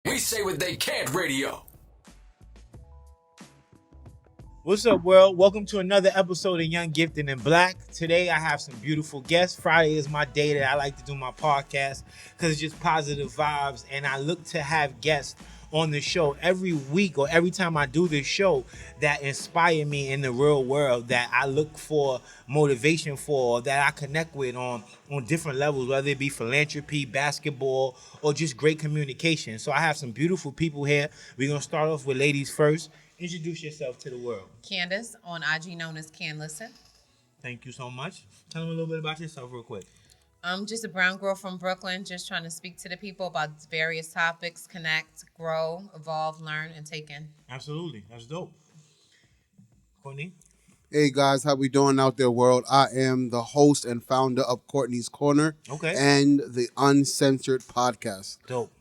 We say what they can't radio. What's up, world? Welcome to another episode of Young Gifted and Black. Today, I have some beautiful guests. Friday is my day that I like to do my podcast because it's just positive vibes, and I look to have guests on the show every week or every time I do this show that inspire me in the real world, that I look for motivation for, that I connect with on different levels, whether it be philanthropy, basketball, or just great communication. So I have some beautiful people here. We're going to start off with ladies first. Introduce yourself to the world. Candace, on IG known as Canlisten. Thank you so much. Tell them a little bit about yourself real quick. I'm just a brown girl from Brooklyn, just trying to speak to the people about various topics, connect, grow, evolve, learn, and take in. Absolutely. That's dope. Courtney? Hey guys, how we doing out there, world? I am the host and founder of Courtney's Corner and the Uncensored Podcast. Dope.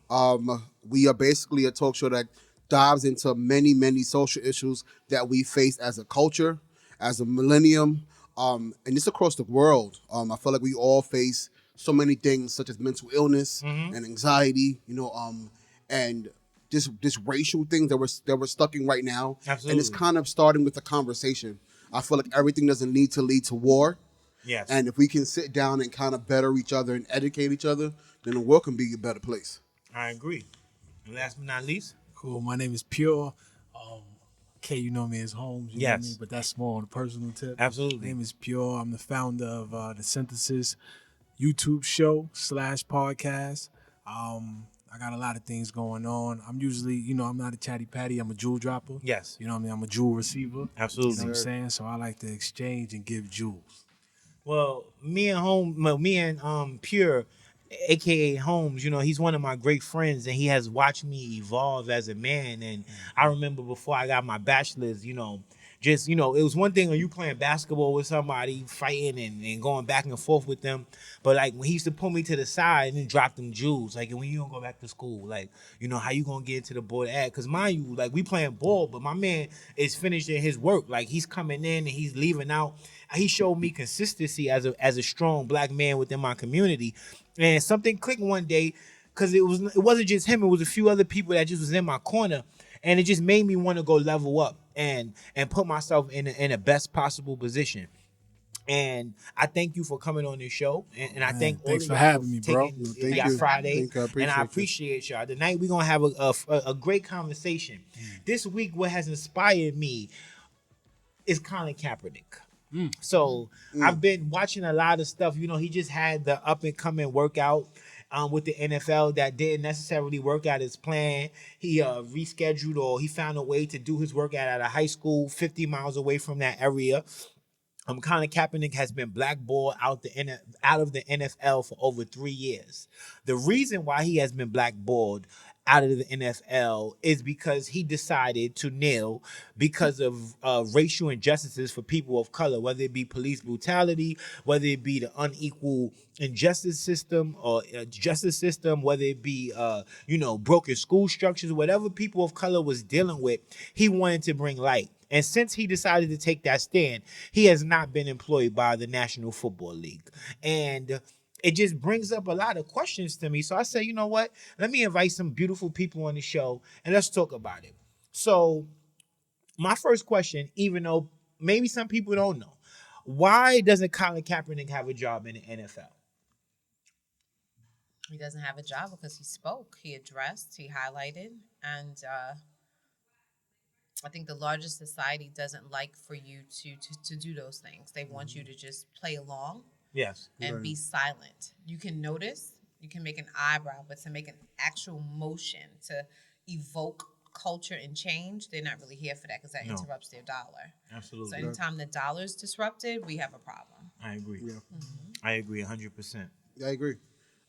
We are basically a talk show that dives into many, many social issues that we face as a culture, as a millennium, and it's across the world. I feel like we all face so many things such as mental illness and anxiety, and this racial things that we're stuck in right now. Absolutely. And it's kind of starting with a conversation. I feel like everything doesn't need to lead to war. Yes. And if we can sit down and kind of better each other and educate each other, then the world can be a better place. I agree. And last but not least? Cool. My name is Pure. K, you know me as Holmes. You know Yes. me, but that's more on a personal tip. Absolutely. My name is Pure. I'm the founder of the Synthesis YouTube show / podcast. I got a lot of things going on. I'm usually, I'm not a chatty patty. I'm a jewel dropper. Yes. You know what I mean? I'm a jewel receiver. Absolutely. You know what I'm saying? So I like to exchange and give jewels. Well, me and Pure, aka Holmes, he's one of my great friends, and he has watched me evolve as a man. And I remember before I got my bachelor's, it was one thing when you playing basketball with somebody, fighting and going back and forth with them. But like when he used to pull me to the side and then drop them jewels, like when you don't go back to school, like, how you gonna get into the board ad? Cause mind you, like we playing ball, but my man is finishing his work. Like he's coming in and he's leaving out. He showed me consistency as a strong black man within my community. And something clicked one day, because it wasn't just him, it was a few other people that just was in my corner. And it just made me want to go level up and put myself in a best possible position. And I thank you for coming on this show. And I thank all of Thanks for y'all having me, bro. Thank y'all you. Friday. Thank you. And I appreciate y'all. Tonight we're going to have a great conversation. This week, what has inspired me is Colin Kapernick. So I've been watching a lot of stuff. He just had the up and coming workout with the NFL that didn't necessarily work out as planned. He rescheduled, or he found a way to do his workout at a high school 50 miles away from that area. Colin Kaepernick has been blackballed out of the NFL for over 3 years. The reason why he has been blackballed out of the NFL is because he decided to kneel because of racial injustices for people of color, whether it be police brutality, whether it be the unequal injustice system or justice system, whether it be broken school structures, whatever people of color was dealing with, he wanted to bring light. And since he decided to take that stand, he has not been employed by the National Football League. And it just brings up a lot of questions to me. So I said, you know what? Let me invite some beautiful people on the show and let's talk about it. So my first question, even though maybe some people don't know, why doesn't Colin Kaepernick have a job in the NFL? He doesn't have a job because he spoke, he addressed, he highlighted, and I think the larger society doesn't like for you to do those things. They want you to just play along. Yes. And be silent. You can notice, you can make an eyebrow, but to make an actual motion to evoke culture and change, they're not really here for that because that interrupts their dollar. Absolutely. So anytime the dollar is disrupted, we have a problem. I agree. Yeah. I agree 100%. Yeah, I agree.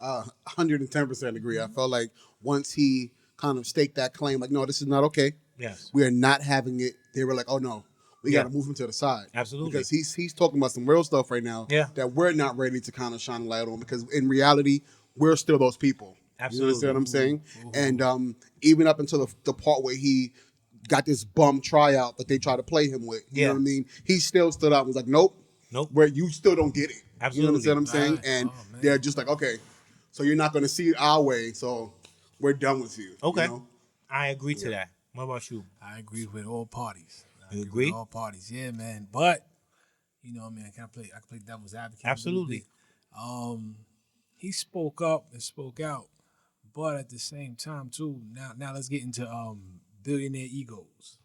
110% agree. I felt like once he kind of staked that claim, like, no, this is not okay. Yes. We are not having it. They were like, oh, no. We got to move him to the side. Absolutely. Because he's talking about some real stuff right now that we're not ready to kind of shine a light on, because in reality, we're still those people. Absolutely. You understand what I'm saying? And even up until the part where he got this bum tryout that they tried to play him with, you know what I mean? He still stood up and was like, nope. Where you still don't get it. Absolutely. You understand what I'm saying? And they're just like, okay, so you're not going to see it our way, so we're done with you. Okay. You know? I agree to that. What about you? I agree with all parties. You agree? With all parties, yeah, man. But you know, man, I can play devil's advocate. Absolutely. He spoke up and spoke out, but at the same time too. Now let's get into billionaire egos,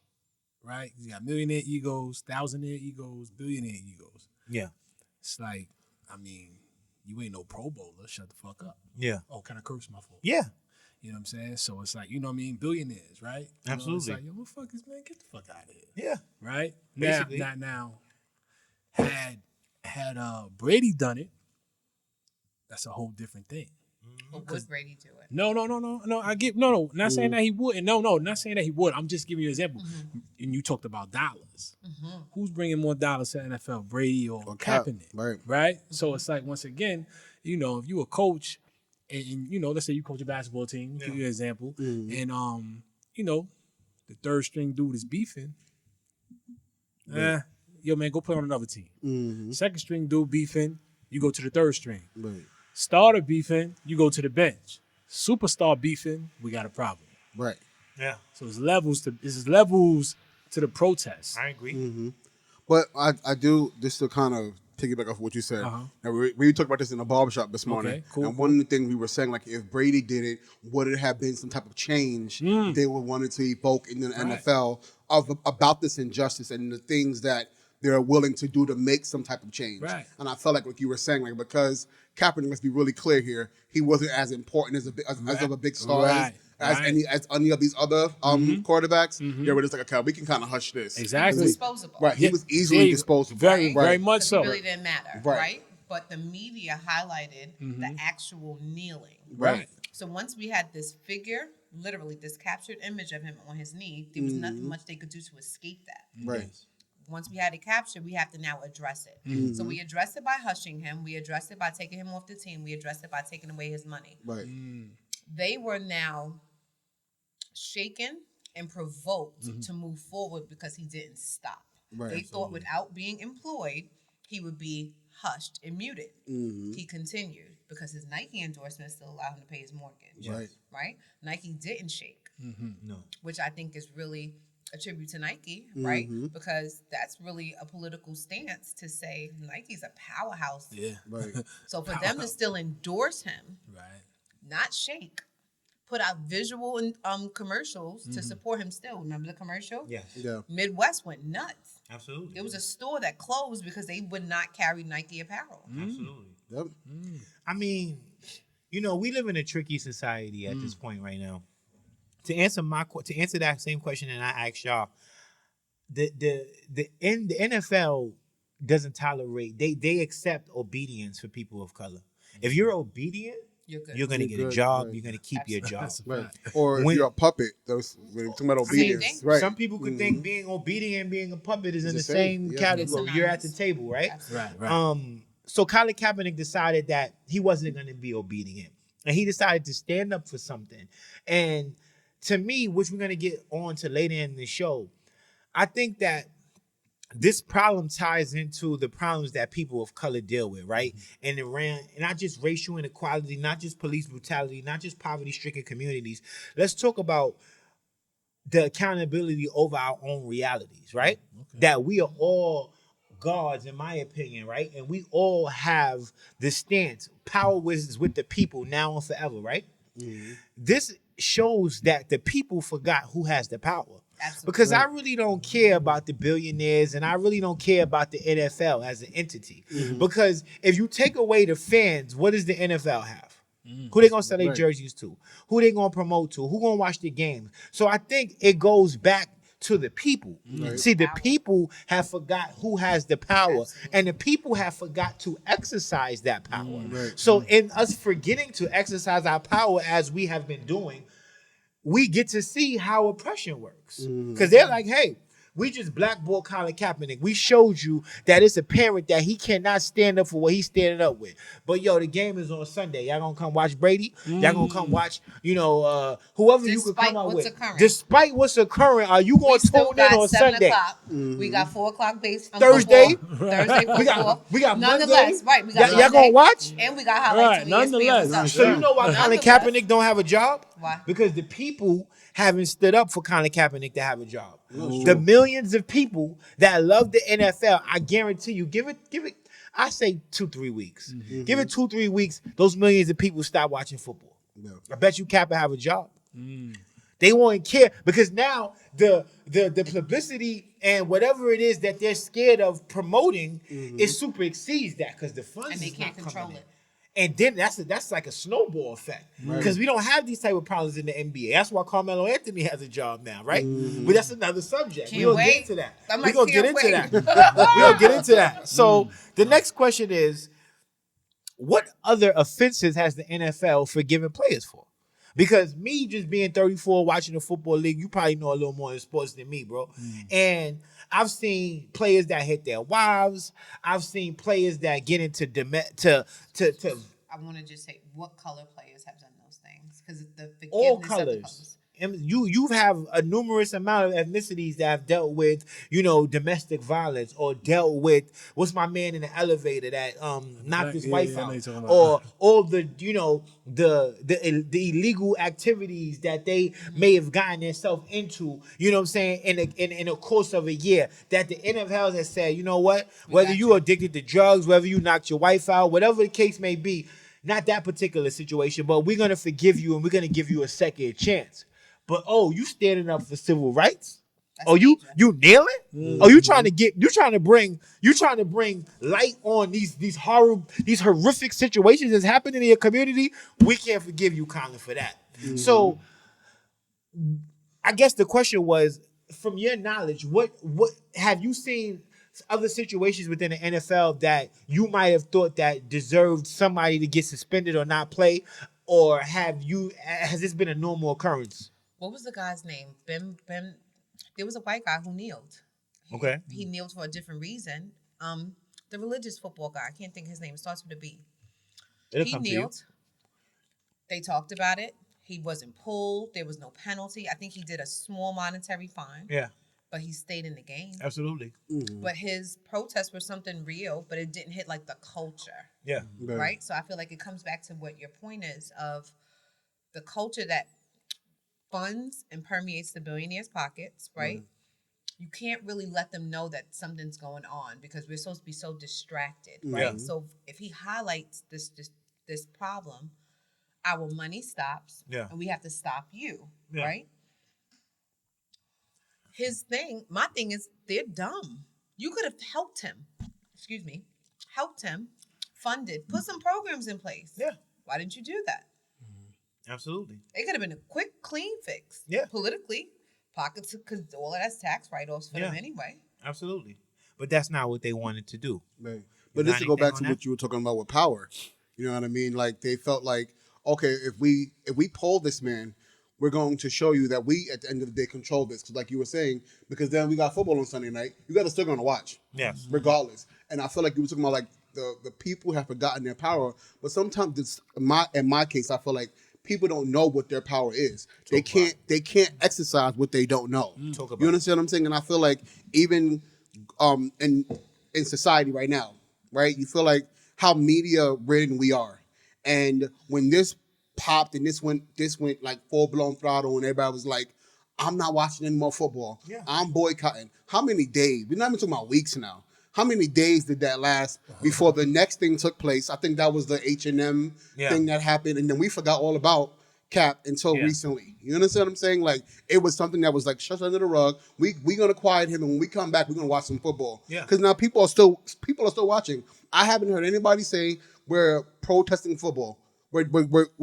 right? You got millionaire egos, thousandaire egos, billionaire egos. Yeah. It's like, I mean, you ain't no Pro Bowler. Shut the fuck up. Yeah. Oh, can I curse my fault? Yeah. You know what I'm saying? So it's like, you know what I mean? Billionaires, right? You know, Absolutely. it's like, yo, motherfuckers, man, get the fuck out of here. Yeah. Right? Basically. Now, had Brady done it, that's a whole different thing. But would Brady do it? No. Not saying that he wouldn't. No, not saying that he would. I'm just giving you an example. And you talked about dollars. Who's bringing more dollars to the NFL, Brady or Kaepernick? Right. So it's like, once again, you know, if you a coach, and you know, let's say you coach a basketball team, give you an example, and you know, the third string dude is beefing. Yo, man, go play on another team. Second string dude beefing, you go to the third string. Starter beefing, you go to the bench. Superstar beefing, we got a problem. Right. Yeah. So it's levels to the protest. I agree. But I do, just to kind of piggyback off what you said. Now, we talked about this in the barbershop this morning. Okay, cool, and one of the things we were saying, like, if Brady did it, would it have been some type of change they would wanted to evoke in the NFL about this injustice and the things that they're willing to do to make some type of change. Right. And I felt like you were saying, like, because Kaepernick, let's be really clear here, he wasn't as important as of a big star as any of these other quarterbacks. They were just like, okay, we can kind of hush this. Exactly. Disposable. Right. He was easily disposable. Very much Because so. it really didn't matter, right? But the media highlighted the actual kneeling. Right. So once we had this figure, literally this captured image of him on his knee, there was nothing much they could do to escape that. Right. Once we had it captured, we have to now address it. So we addressed it by hushing him. We addressed it by taking him off the team. We addressed it by taking away his money. Right. They were now shaken and provoked to move forward because he didn't stop. Right. They thought without being employed, he would be hushed and muted. He continued because his Nike endorsement still allowed him to pay his mortgage. Right? Nike didn't shake. No. Which I think is really a tribute to Nike, right? Because that's really a political stance to say Nike's a powerhouse. Yeah. Right. So for them to still endorse him, not shake, put out visual and commercials to support him still. Remember the commercial? Yes. Yeah. Midwest went nuts. Absolutely. There was a store that closed because they would not carry Nike apparel. Absolutely. Yep. I mean, you know, we live in a tricky society at this point right now. To answer that same question that I asked y'all, the NFL doesn't tolerate, they accept obedience for people of color. If you're obedient, You're good. you're gonna get a job. You're gonna keep your job. Right. Or if you're a puppet, those we're talking about obedience. thing. Right. Some people could think being obedient and being a puppet is in the same. same Yeah. category. It's You're at synonymous. the table, right? Absolutely. Right. So Colin Kaepernick decided that he wasn't going to be obedient, and he decided to stand up for something. And to me, which we're going to get on to later in the show, I think that this problem ties into the problems that people of color deal with, right? And around not just racial inequality, not just police brutality, not just poverty-stricken communities. Let's talk about the accountability over our own realities, right? That we are all gods, in my opinion, right? And we all have the stance. Power is with the people now and forever, right? This shows that the people forgot who has the power. Absolutely. Because I really don't care about the billionaires and I really don't care about the NFL as an entity. Because if you take away the fans, what does the NFL have? Who they gonna sell their jerseys to? Who they gonna promote to? Who gonna watch the games? So I think it goes back to the people. See, the people have forgot who has the power, and the people have forgot to exercise that power. So in us forgetting to exercise our power as we have been doing, we get to see how oppression works. Because they're like, hey, we just blackballed Colin Kaepernick. We showed you that it's apparent that he cannot stand up for what he's standing up with. But yo, the game is on Sunday. Y'all gonna come watch Brady? Y'all gonna come watch, whoever you could Despite come out what's with. occurring. Despite what's occurring, are you gonna We still tune in got on 7 Sunday? o'clock. We got 4 o'clock base Thursday? Thursday football. We got Nonetheless, Monday. right? We got Y'all gonna Monday, watch? And we got highlights on ESPN. nonetheless. What's up? So you know why Colin Nonetheless, Kaepernick don't have a job? Why? Because the people haven't stood up for Colin Kaepernick to have a job. The millions of people that love the NFL, I guarantee you, give it. I say 2-3 weeks. Give it 2-3 weeks. Those millions of people stop watching football. Yeah. I bet you Kappa have a job. They won't care because now the publicity and whatever it is that they're scared of promoting is super exceeds that because the funds And they is can't not control coming in. it. And then that's like a snowball effect because we don't have these type of problems in the NBA. That's why Carmelo Anthony has a job now, right? But that's another subject. Can't We're gonna get wait. into that. I'm We're like, gonna get can't into wait. that. We're gonna get into that. So the next question is, what other offenses has the NFL forgiven players for? Because me just being 34, watching the football league, you probably know a little more in sports than me, bro. And I've seen players that hit their wives. I've seen players that get into I want to just say, what color players have done those things? Because the forgiveness all of the colors. colors. And you have a numerous amount of ethnicities that have dealt with, domestic violence or dealt with what's my man in the elevator that knocked his wife I know out, you're talking about. or all the the illegal activities that they may have gotten themselves into, you know what I'm saying, in a course of a year that the NFL has said, you know what, whether got you you. addicted to drugs, whether you knocked your wife out, whatever the case may be, not that particular situation, but we're gonna forgive you and we're gonna give you a second chance. But you standing up for civil rights? That's You major. nail it? You trying to bring light on these horrific situations that's happening in your community? We can't forgive you, Colin, for that. So I guess the question was, from your knowledge, what have you seen other situations within the NFL that you might have thought that deserved somebody to get suspended or not play, or has this been a normal occurrence? What was the guy's name? Ben. There was a white guy who kneeled. Okay. He kneeled for a different reason. The religious football guy. I can't think of his name. It starts with a B. It'll He come to you. kneeled. They talked about it. He wasn't pulled. There was no penalty. I think he did a small monetary fine. Yeah, But he stayed in the game. absolutely. But his protests were something real, but it didn't hit like the culture. Yeah. Right? So I feel like it comes back to what your point is of the culture that funds and permeates the billionaires' pockets, right? You can't really let them know that something's going on because we're supposed to be so distracted, right? Yeah. So if he highlights this problem, our money stops, Yeah. and we have to stop you, Yeah. right? My thing is, they're dumb. You could have helped him. Excuse me, helped him, funded, put some programs in place. Yeah. Why didn't you do that? Absolutely. It could have been a quick, clean fix. Yeah. Politically, pockets, because all of that's tax write-offs for them anyway. Absolutely. But that's not what they wanted to do. Right. You But got just to go anything back on to that? what you were talking about with power, you know what I mean? Like they felt like, okay, if we poll this man, we're going to show you that we at the end of the day control this. Because like you were saying, because then we got football on Sunday night, you got to still going to watch, Yes. regardless. And I feel like you were talking about like the people have forgotten their power, but sometimes in my case, I feel like people don't know what their power is. They can't exercise what they don't know. Talk about You understand what I'm saying? And I feel like even in society right now, right? You feel like how media ridden we are. And when this popped and this went like full blown throttle and everybody was like, I'm not watching any more football. Yeah. I'm boycotting. How many days? We're not even talking about weeks now. How many days did that last before the next thing took place? I think that was the H&M thing that happened, and then we forgot all about Cap until recently. You understand what I'm saying? Like it was something that was like shut under the rug. We gonna quiet him, and when we come back, we're gonna watch some football. Yeah. Because now people are still watching. I haven't heard anybody say we're protesting football. We're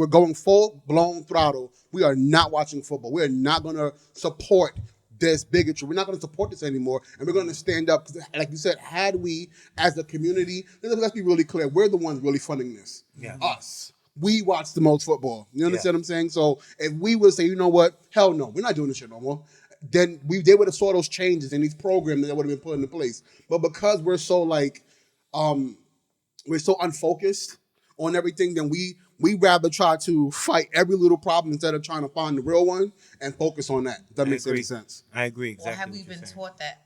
going full blown throttle. We are not watching football. We are not gonna support this bigotry. We're not going to support this anymore, and we're going to stand up. Because, like you said, had we, as a community, let's be really clear, we're the ones really funding this. Yeah. Us. We watch the most football. You understand what I'm saying? So if we would say, you know what, hell no, we're not doing this shit no more, then they would have saw those changes in these programs that would have been put into place. But because we're so like, we're so unfocused on everything, then we rather try to fight every little problem instead of trying to find the real one and focus on that. If that makes any sense. I agree. Exactly. Or have we been taught that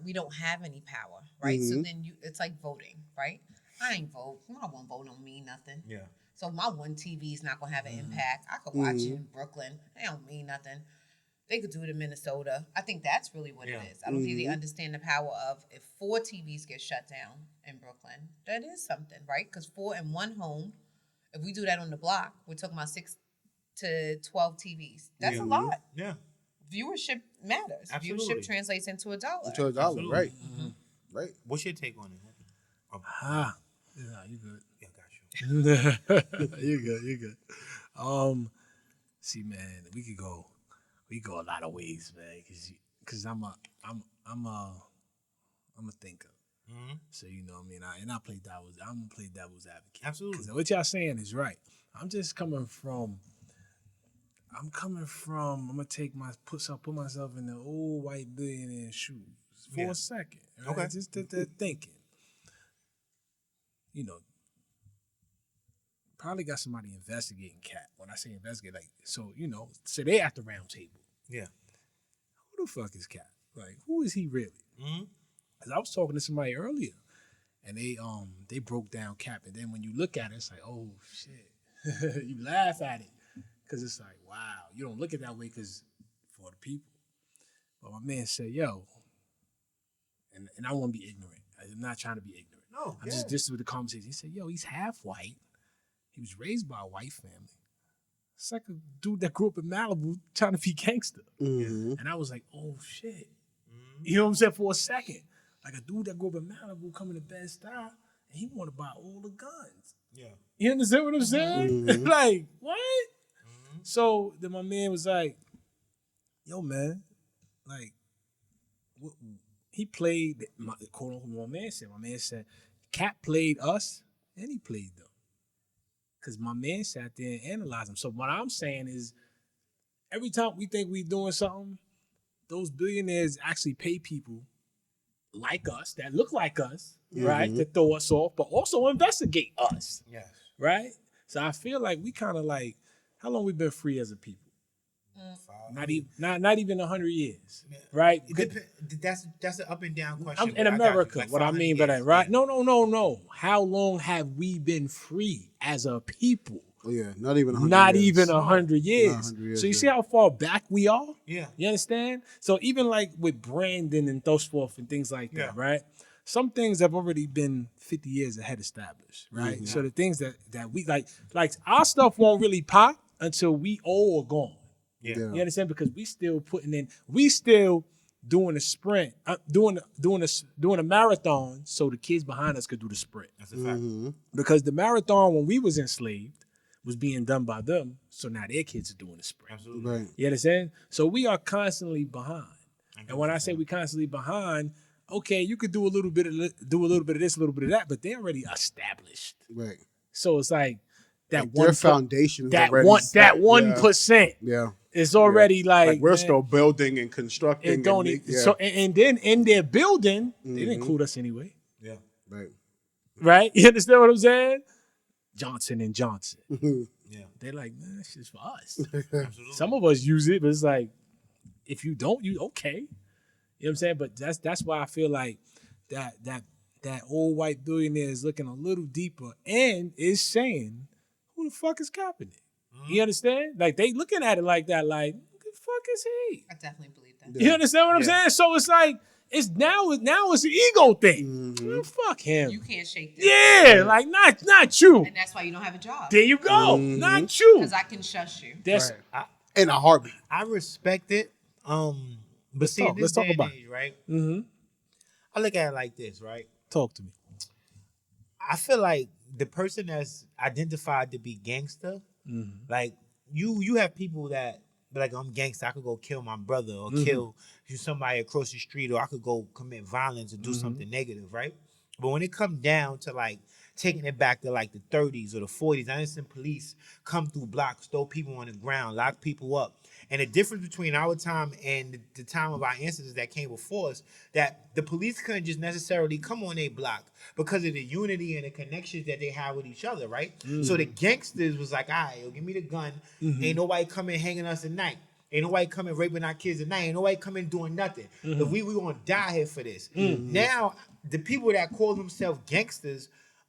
we don't have any power, right? So then it's like voting, right? I ain't vote. I won't vote on me, nothing. Yeah. So my one TV is not gonna have an impact. I could watch it in Brooklyn. It don't mean nothing. They could do it in Minnesota. I think that's really what it is. I don't think they understand the power of if 4 TVs get shut down in Brooklyn. That is something, right? Because 4 in one home, if we do that on the block, we're talking about 6 to 12 TVs. That's a lot. Yeah. Viewership matters. Absolutely. Viewership translates into $1. To $1, Absolutely. right? Right. What's your take on it? Yeah, you good. Yeah, got you. You good. See, man, we go a lot of ways, man. Cause I'm a thinker. So you know what I mean. I'm gonna play devil's advocate. Absolutely. 'Cause what y'all saying is right. I'm gonna put myself in the old white billionaire shoes for a second. Right? Okay. Just thinking. You know, probably got somebody investigating Cat. When I say investigate, like, so, you know, so they at the round table. Yeah. Who the fuck is Cat? Like, who is he really? Mm-hmm. Because I was talking to somebody earlier, and they broke down Cap, and then when you look at it, it's like, oh shit, you laugh at it, because it's like, wow, you don't look at it that way because for the people. But my man said, yo, and I won't be ignorant. I'm not trying to be ignorant. No, This was the conversation. He said, yo, he's half white. He was raised by a white family. It's like a dude that grew up in Malibu trying to be gangster. And I was like, oh shit. You know what I'm saying? For a second. Like a dude that grew up in Malibu coming to Bed-Stuy and he want to buy all the guns. Yeah. You understand what I'm saying? Like, what? So then my man was like, yo, man, like, he played, quote unquote, my man said, Cat played us and he played them. Because my man sat there and analyzed them. So what I'm saying is, every time we think we doing something, those billionaires actually pay people like us, that look like us, right, to throw us off, but also investigate us. Yes. Right? So I feel like we kind of like, how long we been free as a people? Not even 100 years, right? That's an up and down question. In America, what I mean by that, right? No. How long have we been free as a people? Oh, yeah, not even 100 Not years. even 100 years. 100 years. So you see how far back we are? Yeah. You understand? So even like with Brandon and those forth and things like that, right? Some things have already been 50 years ahead established, right? So the things that we like our stuff won't really pop until we all are gone. Yeah. You understand? Because we still doing a sprint, doing a marathon so the kids behind us could do the sprint. That's a fact. Because the marathon when we was enslaved was being done by them, so now their kids are doing the sprint. Absolutely. Right. You understand? So we are constantly behind. And when I say we constantly behind, okay, you could do a little bit of this, a little bit of that, but they're already established. Right. So it's like that Like one their foundation is that already one set. that 1%. Yeah. It's already like we're man, still building and constructing. it don't and, so and then in their building, they didn't include us anyway. Yeah. Right. Right? You understand what I'm saying? Johnson and Johnson. Yeah. They're like, man, that's just for us. Absolutely. Some of us use it, but it's like, if you don't, you okay. You know what I'm saying? But that's why I feel like that old white billionaire is looking a little deeper and is saying, who the fuck is Kaepernick? You understand? Like they looking at it like that, like, who the fuck is he? I definitely believe that. You understand what I'm saying? So it's like, it's now it's an ego thing. Well, fuck him. You can't shake this. Yeah, like not you. And that's why you don't have a job. There you go. Not you. Because I can shush you. That's In a heartbeat. I respect it. But see, talk. in this Let's talk day and about age, right? mm-hmm. I look at it like this, right? Talk to me. I feel like the person that's identified to be gangster, like you have people that be like, I'm gangster, I could go kill my brother or kill somebody across the street, or I could go commit violence or do something negative, right? But when it comes down to like taking it back to like the 30s or the 40s, innocent police come through blocks, throw people on the ground, lock people up. And the difference between our time and the time of our ancestors that came before us, that the police couldn't just necessarily come on a block because of the unity and the connections that they have with each other, right? So the gangsters was like, all right, yo, give me the gun. Ain't nobody coming hanging us at night. Ain't nobody coming raping our kids at night. Ain't nobody coming doing nothing. If we gonna die here for this. Now, the people that call themselves gangsters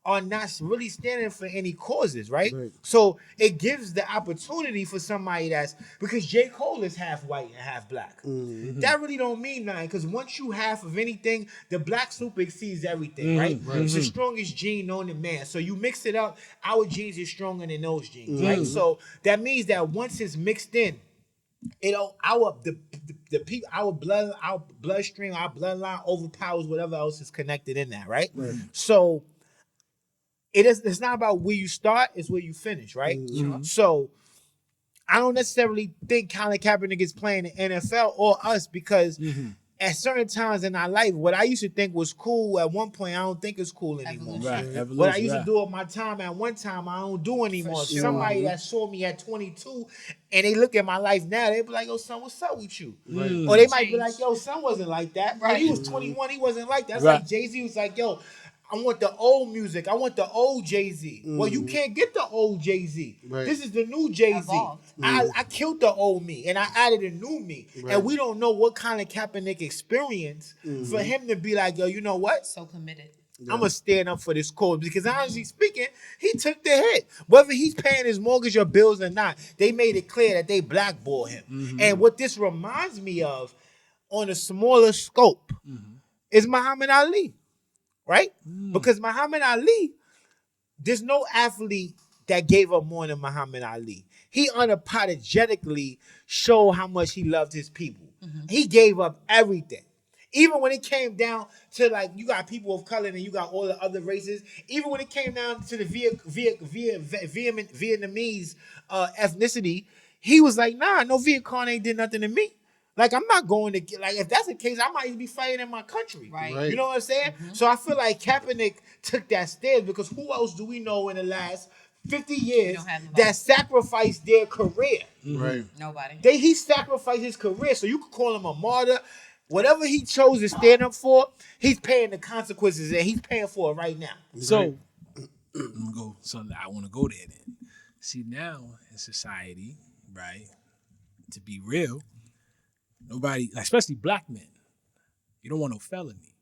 are not really standing for any causes, right? Right. So it gives the opportunity for somebody that's because J. Cole is half white and half black. That really don't mean nothing because once you half of anything, the black supersedes everything, right? It's the strongest gene known to man. So you mix it up, our genes is stronger than those genes, right? So that means that once it's mixed in, the people, our bloodstream, our bloodline overpowers whatever else is connected in that, right? So it's not about where you start, it's where you finish, right? So I don't necessarily think Colin Kaepernick is playing the NFL or us because at certain times in our life, what I used to think was cool at one point, I don't think is cool anymore. Evolution. What I used to do at my time at one time, I don't do anymore. For sure. Somebody that saw me at 22 and they look at my life now, they be like, yo, son, what's up with you? Or they might be like, yo, son wasn't like that. When he was 21, he wasn't like that. That's like Jay-Z was like, yo, I want the old music. I want the old Jay-Z. Well, you can't get the old Jay-Z. Right. This is the new Jay-Z. Evolved. I killed the old me and I added a new me. And we don't know what kind of Kaepernick experience for him to be like, yo, you know what? So committed. I'm going to stand up for this cause. Because honestly speaking, he took the hit. Whether he's paying his mortgage or bills or not, they made it clear that they blackball him. And what this reminds me of on a smaller scope is Muhammad Ali. Right? Because Muhammad Ali, there's no athlete that gave up more than Muhammad Ali. He unapologetically showed how much he loved his people. He gave up everything. Even when it came down to like, you got people of color and you got all the other races. Even when it came down to the Vietnamese ethnicity, he was like, nah, no Viet Cong ain't did nothing to me. Like, I'm not going to get, like, if that's the case, I might even be fighting in my country. Right. You know what I'm saying? So I feel like Kaepernick took that stand because who else do we know in the last 50 years don't have nobody. that sacrificed their career? Right. Nobody. He sacrificed his career, so you could call him a martyr. Whatever he chose to stand up for, he's paying the consequences, and he's paying for it right now. So, I'm gonna go. So I want to go there then. See, now in society, right? To be real, nobody, especially black men, you don't want no felony,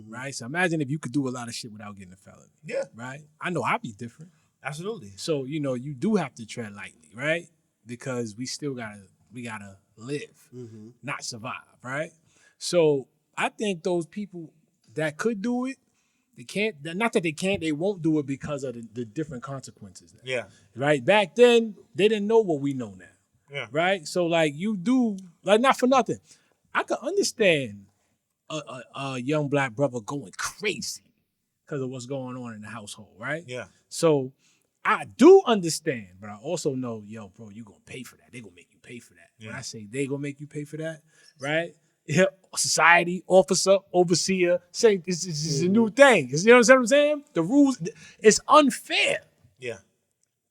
right? So imagine if you could do a lot of shit without getting a felony. Yeah. Right? I know I'd be different. Absolutely. So, you do have to tread lightly, right? Because we still gotta live, not survive, right? So I think those people that could do it, they can't, not that they can't, they won't do it because of the different consequences. Now, Yeah. right? Back then, they didn't know what we know now. Yeah. Right? So like you do, like not for nothing. I could understand a young black brother going crazy because of what's going on in the household, right? Yeah. So I do understand, but I also know, yo, bro, you gonna pay for that. They gonna make you pay for that. Yeah. When I say they gonna make you pay for that, right? Yeah, society, officer, overseer, say this is a new thing. You know what I'm saying? The rules, it's unfair. Yeah.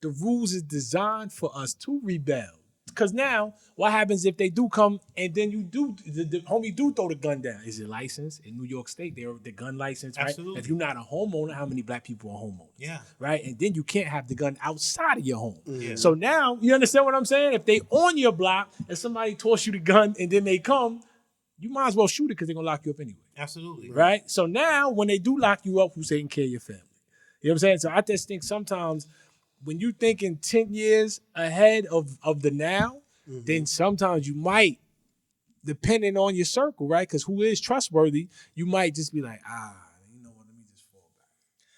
The rules is designed for us to rebel. Because now, what happens if they do come and then you do, the homie do throw the gun down? Is it licensed? In New York State, they're the gun license, right? Absolutely. If you're not a homeowner, how many black people are homeowners? Yeah. Right? And then you can't have the gun outside of your home. Yeah. So now, you understand what I'm saying? If they on your block and somebody toss you the gun and then they come, you might as well shoot it because they're going to lock you up anyway. Absolutely. Right? So now, when they do lock you up, who's taking care of your family? You know what I'm saying? So I just think sometimes when you're thinking 10 years ahead of the now, then sometimes you might, depending on your circle, right? Because who is trustworthy, you might just be like, you know what, let me just fall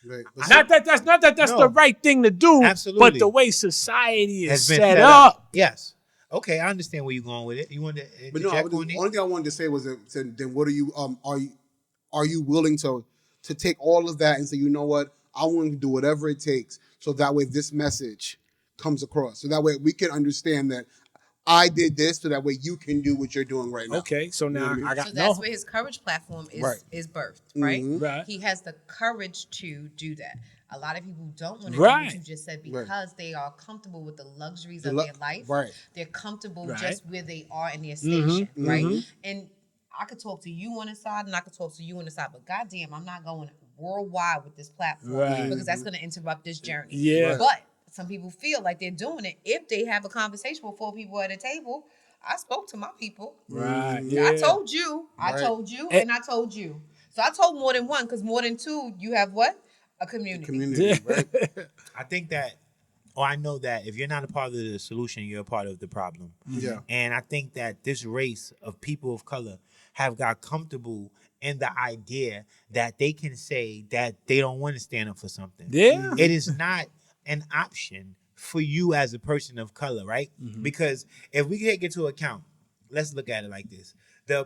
back. Right. Not that that's No. the right thing to do, Absolutely. but the way society is Has been set up. Yes. Okay, I understand where you're going with it. You want to But no, interject the on it? only thing I wanted to say was that, then what are you willing to take all of that and say, you know what, I'm willing to do whatever it takes so that way this message comes across. So that way we can understand that I did this so that way you can do what you're doing right now. Okay, so now what I mean? I got So that's where his courage platform is birthed, right? Right. He has the courage to do that. A lot of people don't want to do Right. what you just said because they are comfortable with the luxuries of lu- their life. right. They're comfortable Right. just where they are in their station, right? And I could talk to you on the side and I could talk to you on the side, but goddamn, I'm not going worldwide with this platform Right. because that's going to interrupt this journey. Yeah. Right. But some people feel like they're doing it if they have a conversation with 4 people at a table. I spoke to my people. Right. I Yeah. told you, I Right. told you, And- and I told you. So I told more than one because more than two, you have what? A community. community, right? I think that, or I know that if you're not a part of the solution, you're a part of the problem. Yeah. And I think that this race of people of color have got comfortable in the idea that they can say that they don't want to stand up for something. Yeah. It is not an option for you as a person of color, right? Because if we take into account, let's look at it like this. The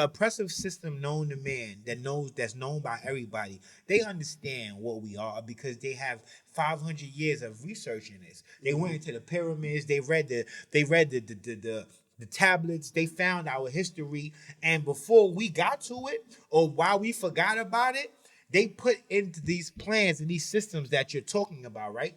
oppressive system known to man that's known by everybody, they understand what we are because they have 500 years of research in this. They went into the pyramids, they read the tablets, they found our history, and before we got to it, or while we forgot about it, they put into these plans and these systems that you're talking about, right?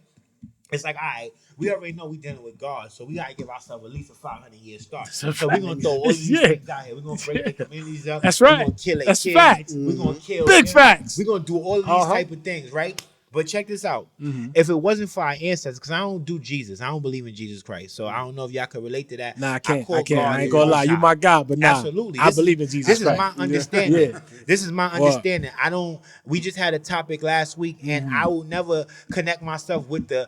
It's like, all right, we already know we're dealing with God, so we gotta give ourselves at least a 500-year start. So we're gonna throw all these things out here. We're gonna break the communities up. That's We're right. gonna kill That's kids. facts. We're gonna kill Big women. facts. We're gonna do all of these type of things, right? But check this out. If it wasn't for our ancestors, because I don't do Jesus, I don't believe in Jesus Christ, so I don't know if y'all can relate to that. Nah, I can't. call I can't. God I ain't the gonna lie. Most You High. my God, but nah. Absolutely. I believe in Jesus This Christ. is my understanding. Yeah. This is my understanding. We just had a topic last week, and I will never connect myself with a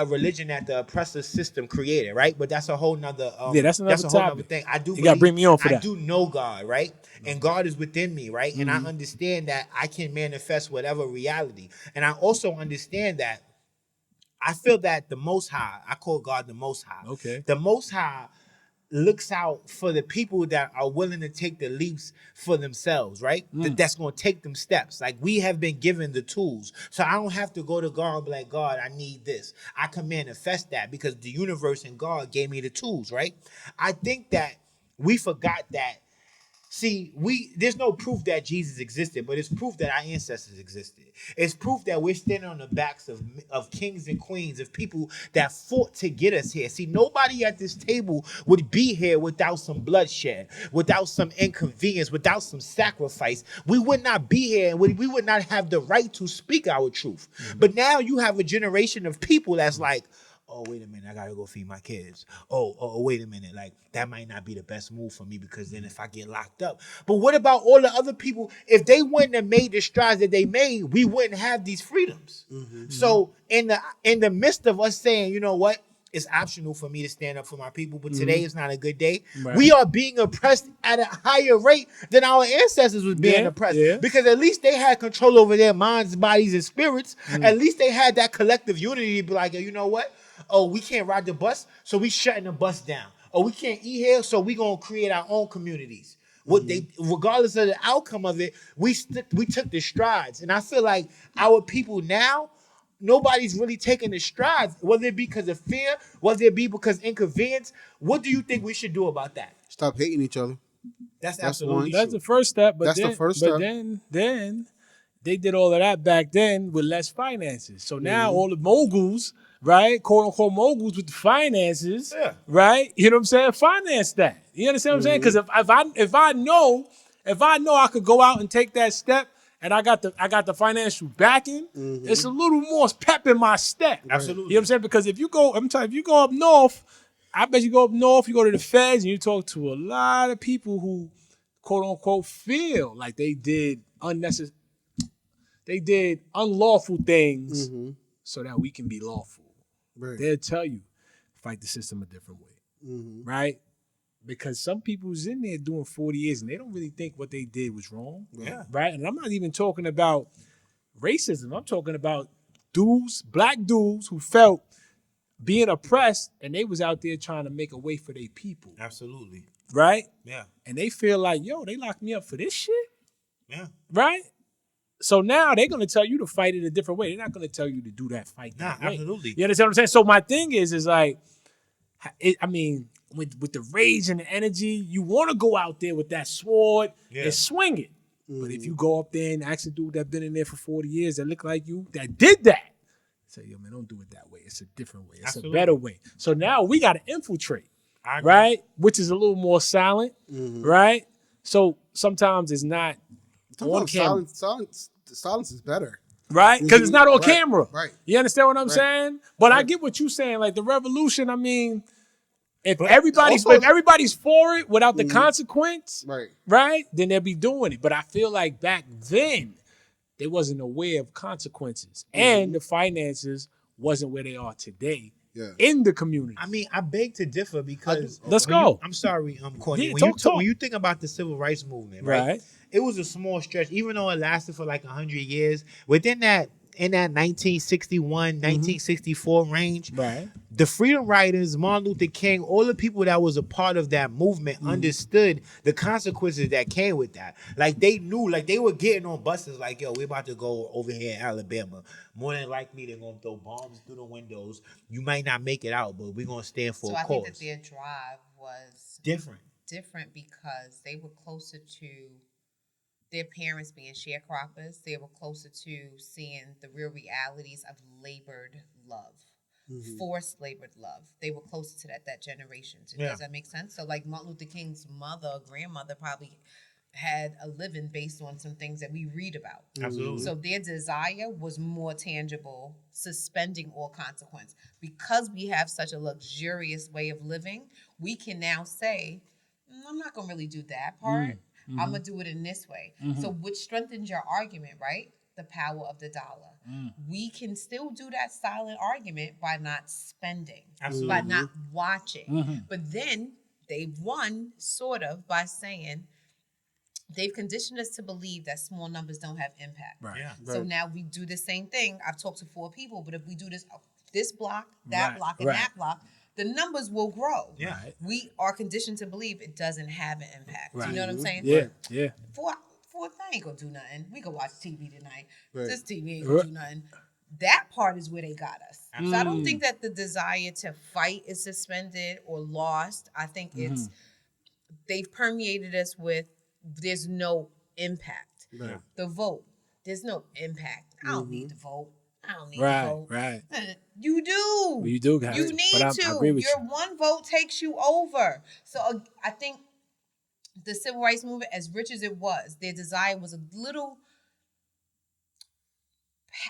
religion that the oppressive system created, right? But that's a whole nother that's another whole nother topic. thing. I do You gotta bring me on for I that. do know God, right? And God is within me, right? And I understand that I can manifest whatever reality. And I also understand that I feel that the Most High, I call God the Most High. Okay. The Most High looks out for the people that are willing to take the leaps for themselves, right? That's going to take them steps. Like, we have been given the tools. So I don't have to go to God and be like, God, I need this. I can manifest that because the universe and God gave me the tools, right? I think that we forgot that. See, there's no proof that Jesus existed, but it's proof that our ancestors existed. It's proof that we're standing on the backs of kings and queens, of people that fought to get us here. See, nobody at this table would be here without some bloodshed, without some inconvenience, without some sacrifice. We would not be here, and we would not have the right to speak our truth. But now you have a generation of people that's like, oh, wait a minute, I gotta go feed my kids. Oh, wait a minute, like, that might not be the best move for me because then if I get locked up. But what about all the other people? If they wouldn't have made the strides that they made, we wouldn't have these freedoms. So in the midst of us saying, you know what, it's optional for me to stand up for my people, but today is not a good day. Right. We are being oppressed at a higher rate than our ancestors was being oppressed. Yeah. Because at least they had control over their minds, bodies, and spirits. At least they had that collective unity to be like, you know what? Oh, we can't ride the bus, so we shutting the bus down. Oh, we can't eat here, so we gonna create our own communities. Regardless of the outcome of it, we took the strides, and I feel like our people now, nobody's really taking the strides, whether it be because of fear, whether it be because inconvenience. What do you think we should do about that? Stop hating each other. That's That's absolutely That's true. the first step. But That's then, the first but step. then they did all of that back then with less finances. So now all the moguls, right, quote unquote moguls with the finances, right? You know what I'm saying? Finance that. You understand what I'm saying? Because if I know I could go out and take that step, and I got the financial backing, it's a little more pep in my step. Absolutely. You know what I'm saying? Because if you go up north, I bet you go up north, you go to the feds, and you talk to a lot of people who, quote unquote, feel like they did unlawful things so that we can be lawful. Right. They'll tell you, fight the system a different way, right? Because some people's in there doing 40 years and they don't really think what they did was wrong, right? And I'm not even talking about racism. I'm talking about black dudes who felt being oppressed and they was out there trying to make a way for their people, Absolutely. right? Yeah. And they feel like, yo, they locked me up for this shit, Yeah. right? So now they're going to tell you to fight it a different way. They're not going to tell you to do that fight that way. Absolutely. You understand what I'm saying? So my thing is like, with the rage and the energy, you want to go out there with that sword and swing it. But if you go up there and ask a dude that been in there for 40 years that look like you, that did that, say, yo, man, don't do it that way. It's a different way. It's Absolutely. a better way. So now we got to infiltrate, I agree. right? Which is a little more silent, right? So sometimes it's not on camera. Silence is better. Right? Because it's not on camera. Right. You understand what I'm saying? But I get what you're saying. Like the revolution, I mean, if everybody's for it without the consequence, right, then they'll be doing it. But I feel like back then, they wasn't aware of consequences, and the finances wasn't where they are today Yeah. in the community. I mean, I beg to differ because Let's when go. I'm sorry, Courtney. Yeah, When talk. when you think about the civil rights movement, right? It was a small stretch, even though it lasted for like 100 years. Within that, in that 1961, 1964 range, Right. the freedom riders, Martin Luther King, all the people that was a part of that movement understood the consequences that came with that. Like they knew, like they were getting on buses like, yo, we're about to go over here in Alabama. More than likely, they're going to throw bombs through the windows. You might not make it out, but we're going to stand for So a I cause. think that their drive was Different. because they were closer to their parents being sharecroppers. They were closer to seeing the real realities of labored love, forced labored love. They were closer to that generation. So Yeah. does that make sense? So like Martin Luther King's mother or grandmother probably had a living based on some things that we read about. Absolutely. So their desire was more tangible, suspending all consequence. Because we have such a luxurious way of living, we can now say, I'm not going to really do that part. I'm going to do it in this way. So which strengthens your argument, right? The power of the dollar. We can still do that silent argument by not spending, by not watching. But then they've won sort of by saying, they've conditioned us to believe that small numbers don't have impact. Right. Yeah. So now we do the same thing. I've talked to 4 people, but if we do this block, that Right, block, and right. that block, the numbers will grow. Yeah. Right. We are conditioned to believe it doesn't have an impact. Right. You know what I'm saying? Yeah. Yeah. For I ain't gonna do nothing. We can watch TV tonight. Right. This TV ain't gonna do nothing. That part is where they got us. So I don't think that the desire to fight is suspended or lost. I think it's they've permeated us with there's no impact. Right. The vote, there's no impact. I don't need to vote. I don't need to Right. vote. Right. You do. You do, guys. You need But to. I agree with Your you. one vote takes you over. So I think the civil rights movement, as rich as it was, their desire was a little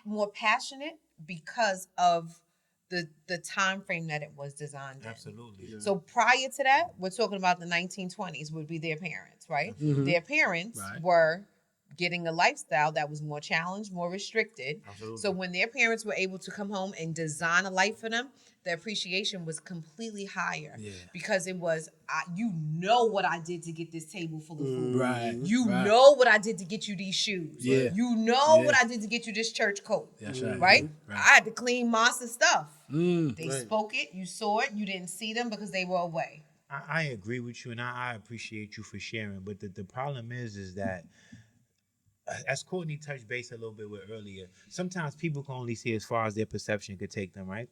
more passionate because of the time frame that it was designed in. Absolutely. Yeah. So prior to that, we're talking about the 1920s would be their parents, right? Their parents Right. were getting a lifestyle that was more challenged, more restricted. Absolutely. So when their parents were able to come home and design a life for them, the appreciation was completely higher. Yeah. Because it was, you know what I did to get this table full of food. Right. You right. know what I did to get you these shoes. Yeah. You know Yeah. what I did to get you this church coat. That's right. Right? Right. I had to clean monster stuff. They Right. spoke it, you saw it, you didn't see them because they were away. I agree with you, and I appreciate you for sharing. But the problem is that, as Courtney touched base a little bit with earlier, sometimes people can only see as far as their perception could take them, right?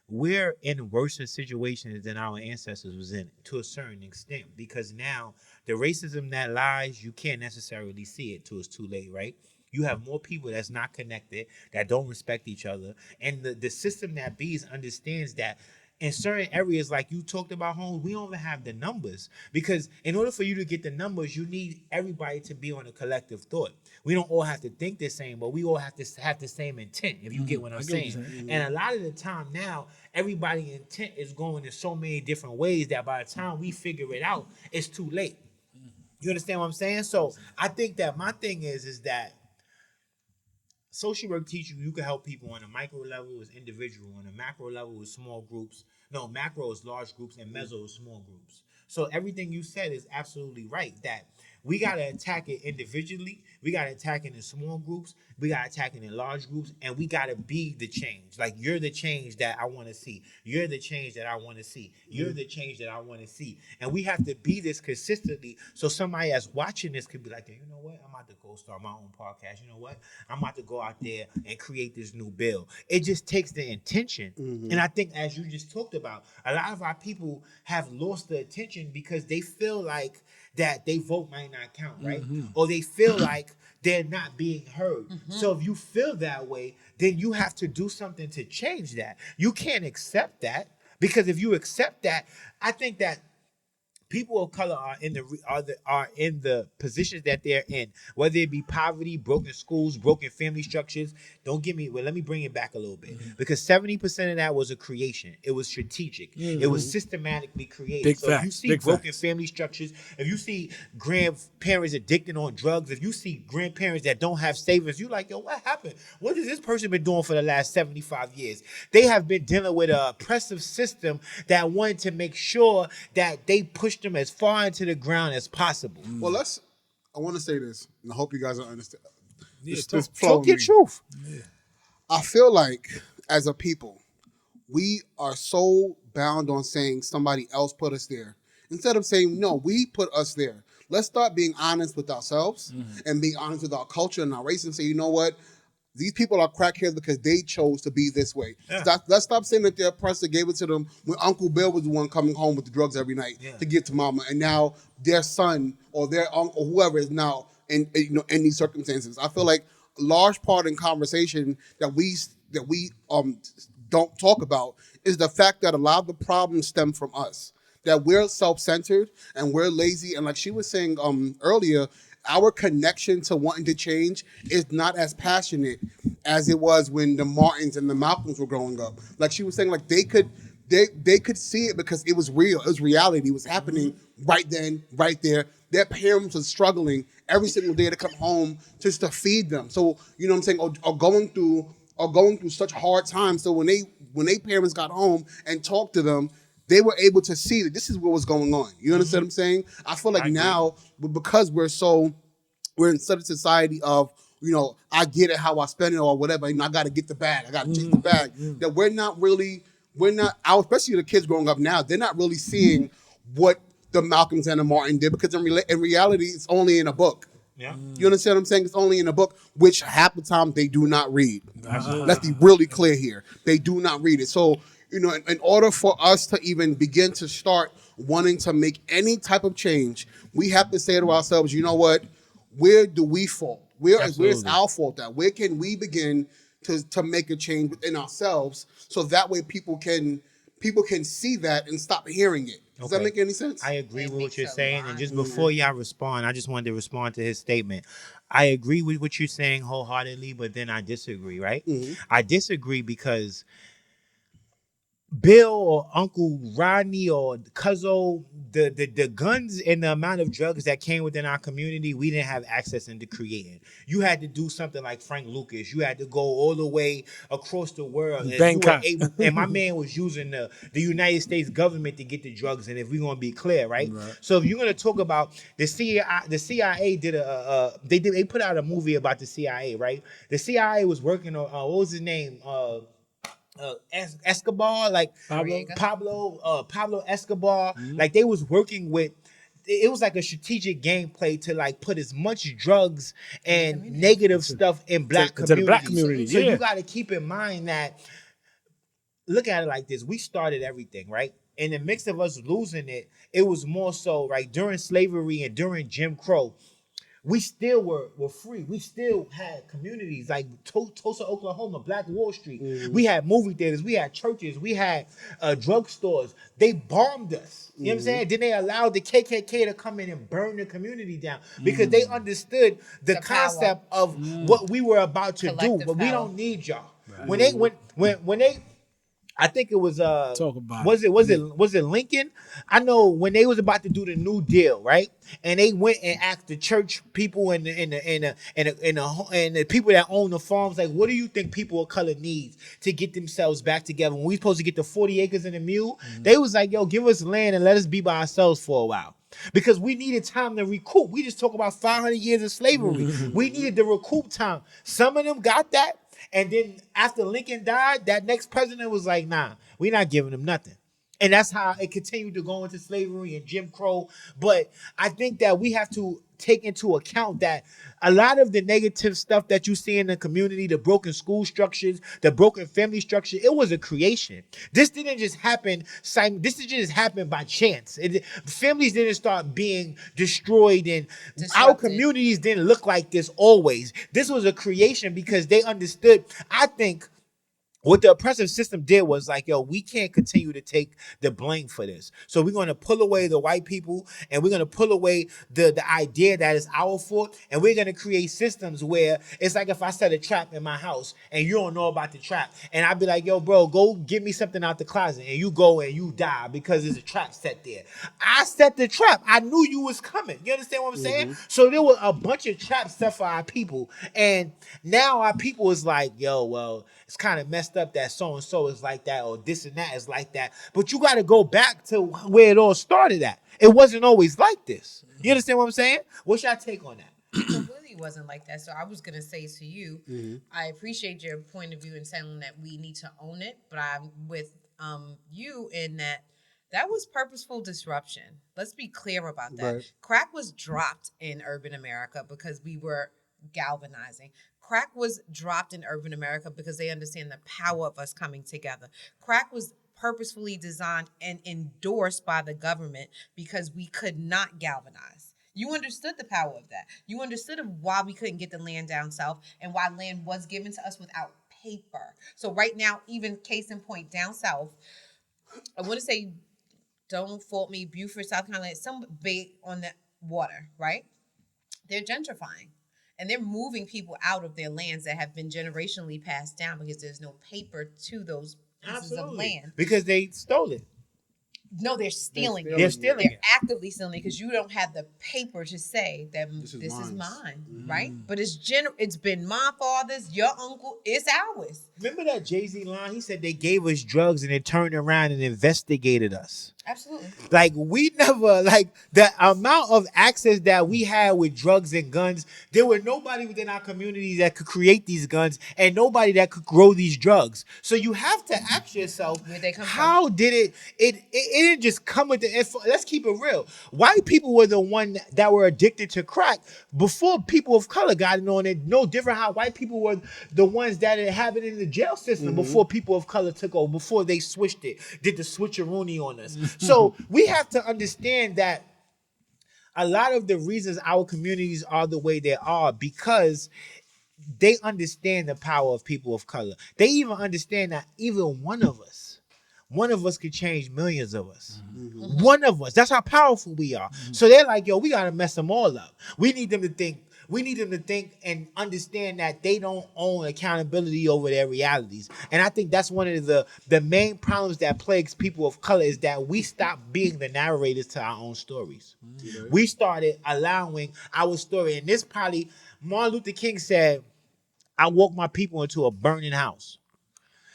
We're in worse situations than our ancestors was in to a certain extent, because now the racism that lies, you can't necessarily see it till it's too late, right? You have more people that's not connected, that don't respect each other. And the system that bees understands that in certain areas, like you talked about, Holmes, we don't even have the numbers. Because in order for you to get the numbers, you need everybody to be on a collective thought. We don't all have to think the same, but we all have to have the same intent, if you get what I'm I get what saying. you're saying. And a lot of the time now, everybody's intent is going in so many different ways that by the time we figure it out, it's too late. You understand what I'm saying? So I think that my thing is that social work teaches you can help people on a micro level as individual, on a macro level is small groups. No, macro is large groups and meso is small groups. So everything you said is absolutely right, that we got to attack it individually. We got to attack it in small groups. We got to attack it in large groups. And we got to be the change. Like, you're the change that I want to see. You're the change that I want to see. You're the change that I want to see. And we have to be this consistently, so somebody that's watching this could be like, you know what? I'm about to go start my own podcast. You know what? I'm about to go out there and create this new bill. It just takes the intention. And I think, as you just talked about, a lot of our people have lost the attention because they feel like that they vote might not count, right? Or they feel like they're not being heard. So if you feel that way, then you have to do something to change that. You can't accept that, because if you accept that, I think that people of color are in the positions that they're in, whether it be poverty, broken schools, broken family structures. Don't get me. Well, let me bring it back a little bit, because 70% of that was a creation. It was strategic. It was systematically created. Big so if you facts, see big broken facts. family structures, if you see grandparents addicted on drugs, if you see grandparents that don't have savings, you like, yo, what happened? What has this person been doing for the last 75 years? They have been dealing with an oppressive system that wanted to make sure that they pushed them as far into the ground as possible. Well, I want to say this, and I hope you guys understand. This talk flow Talk your me. truth. I feel like as a people, we are so bound on saying somebody else put us there, instead of saying, no, we put us there. Let's start being honest with ourselves and being honest with our culture and our race, and say, you know what? These people are crackheads because they chose to be this way. Yeah. Let's stop saying that their oppressor gave it to them when Uncle Bill was the one coming home with the drugs every night to give to mama, and now their son or their uncle, whoever, is now in these circumstances. I feel like a large part in conversation that we don't talk about is the fact that a lot of the problems stem from us. That we're self-centered and we're lazy, and like she was saying earlier, our connection to wanting to change is not as passionate as it was when the Martins and the Malcolms were growing up. Like she was saying, like they could see it because it was real, it was reality, it was happening right then, right there. Their parents were struggling every single day to come home just to feed them. So you know what I'm saying, or going through such hard times. So when they parents got home and talked to them, they were able to see that this is what was going on. You understand what I'm saying? I feel like now, because we're in such a society of, I get it how I spend it or whatever, I got to get the bag, I got to chase the bag, that we're not, especially the kids growing up now, they're not really seeing what the Malcolms and the Martin did, because in reality, it's only in a book. Yeah. You understand what I'm saying? It's only in a book, which half the time they do not read. Let's be really clear here. They do not read it. So, in order for us to even begin to start wanting to make any type of change, we have to say to ourselves, you know what? Where do we fall? Where's our fault at? Where can we begin to make a change within ourselves, so that way people can see that and stop hearing it? Does that make any sense? I agree with what makes you're a saying. lot. And just before y'all respond, I just wanted to respond to his statement. I agree with what you're saying wholeheartedly, but then I disagree, right? I disagree because Bill or Uncle Rodney or Cuzzo, the guns and the amount of drugs that came within our community, we didn't have access into creating. You had to do something like Frank Lucas. You had to go all the way across the world. And Bangkok. And my man was using the United States government to get the drugs. And if we're gonna be clear, right? So if you're gonna talk about the CIA did they put out a movie about the CIA, right? The CIA was working on what was his name? Escobar, like Pablo Escobar, like they was working with. It was like a strategic gameplay to like put as much drugs and negative stuff in black to the black communities. community, So yeah. you got to keep in mind that, look at it like this: we started everything, right? In the mix of us losing it, it was more so right during slavery and during Jim Crow. We still were free. We still had communities like Tulsa, Oklahoma, Black Wall Street. We had movie theaters. We had churches. We had drugstores. They bombed us. You know what I'm saying? Then they allowed the KKK to come in and burn the community down because they understood the concept of what we were about to do. But we don't need y'all. When they I think it was Talk about was it Lincoln? I know when they was about to do the New Deal, right? And they went and asked the church people and the people that own the farms, like, what do you think people of color needs to get themselves back together? When we supposed to get the 40 acres and a mule, they was like, yo, give us land and let us be by ourselves for a while. Because we needed time to recoup. We just talk about 500 years of slavery. We needed the recoup time. Some of them got that. And then after Lincoln died, that next president was like, nah, we're not giving them nothing. And that's how it continued to go into slavery and Jim Crow. But I think that we have to take into account that a lot of the negative stuff that you see in the community, the broken school structures, the broken family structure, it was a creation. This didn't just happen. This didn't just happen by chance. Families didn't start being destroyed, and our communities didn't look like this always. This was a creation because they understood, I think, what the oppressive system did was like, yo, we can't continue to take the blame for this. So we're going to pull away the white people, and we're going to pull away the idea that it's our fault, and we're going to create systems where it's like if I set a trap in my house and you don't know about the trap, and I'd be like, yo, bro, go get me something out the closet, and you go and you die because there's a trap set there. I set the trap. I knew you was coming. You understand what I'm saying? So there were a bunch of traps set for our people, and now our people is like, yo, well, it's kind of messed up that so-and-so is like that, or this and that is like that. But you got to go back to where it all started at. It wasn't always like this. You understand what I'm saying? What's your take on that? Completely wasn't like that. So I was gonna say to you, I appreciate your point of view in saying that we need to own it, but I'm with you in that was purposeful disruption. Let's be clear about that. Right. Crack was dropped in urban America because we were galvanizing. Crack was dropped in urban America because they understand the power of us coming together. Crack was purposefully designed and endorsed by the government because we could not galvanize. You understood the power of that. You understood of why we couldn't get the land down south and why land was given to us without paper. So right now, even case in point down south, I want to say, don't fault me, Beaufort, South Carolina, some big on the water, right? They're gentrifying. And they're moving people out of their lands that have been generationally passed down because there's no paper to those pieces of land. Because they stole it. No, they're stealing it. They're stealing They're it. actively stealing it because you don't have the paper to say that this is mine, right? But it's been my father's, your uncle, it's ours. Remember that Jay-Z line? He said they gave us drugs and they turned around and investigated us. Absolutely. Like, we never, like, the amount of access that we had with drugs and guns, there were nobody within our communities that could create these guns and nobody that could grow these drugs. So you have to ask yourself, Where'd they come how did it didn't just come with the, let's keep it real. White people were the one that were addicted to crack before people of color got it on it. No different how white people were the ones that inhabited the jail system before people of color took over, before they switched it, did the switcheroony on us. So we have to understand that a lot of the reasons our communities are the way they are because they understand the power of people of color. They even understand that even one of us could change millions of us. One of us. That's how powerful we are. So they're like, yo, we got to mess them all up. We need them to think. We need them to think and understand that they don't own accountability over their realities. And I think that's one of the main problems that plagues people of color is that we stopped being the narrators to our own stories. We started allowing our story. And this probably, Martin Luther King said, I walked my people into a burning house.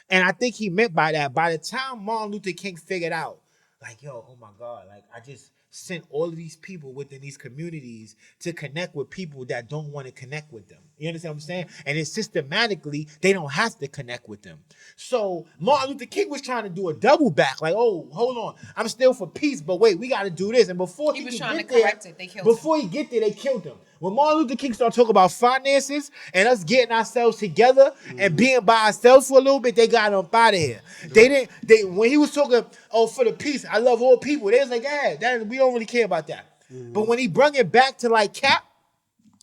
And I think he meant by that, by the time Martin Luther King figured out, like, yo, oh my God, like, I just sent all of these people within these communities to connect with people that don't want to connect with them. You understand what I'm saying? And it's systematically, they don't have to connect with them. So Martin Luther King was trying to do a double back, like, oh, hold on, I'm still for peace, but wait, we got to do this. And before He he was could trying get to there, correct it. They killed him. before he get there, they killed him. When Martin Luther King started talking about finances and us getting ourselves together and being by ourselves for a little bit, they got him up out of here. They when he was talking, oh, for the peace, I love all people, they was like, yeah, we don't really care about that. But when he brung it back to like Cap,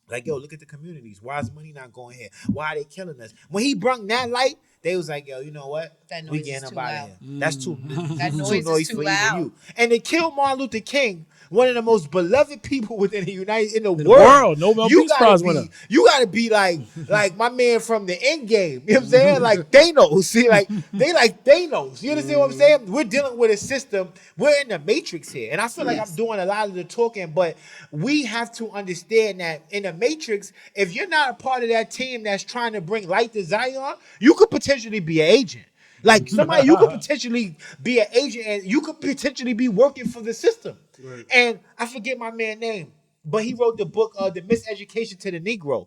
like, yo, look at the communities. Why is money not going here? Why are they killing us? When he brung that light, they was like, yo, you know what? That We noise getting is up too out of loud. here. That's too That noise is too for loud. even you. And they killed Martin Luther King, one of the most beloved people within the the world. world. Nobel You Peace gotta Prize be, winner. you gotta be like my man from the End Game. You know what I'm saying? Like Thanos. See, like they like Thanos. You understand what I'm saying? We're dealing with a system. We're in the matrix here. And I feel like I'm doing a lot of the talking, but we have to understand that in the matrix, if you're not a part of that team that's trying to bring light to Zion, you could potentially be an agent. Like somebody, you could potentially be an agent and you could potentially be working for the system. Right. And I forget my man's name, but he wrote the book, The Miseducation to the Negro.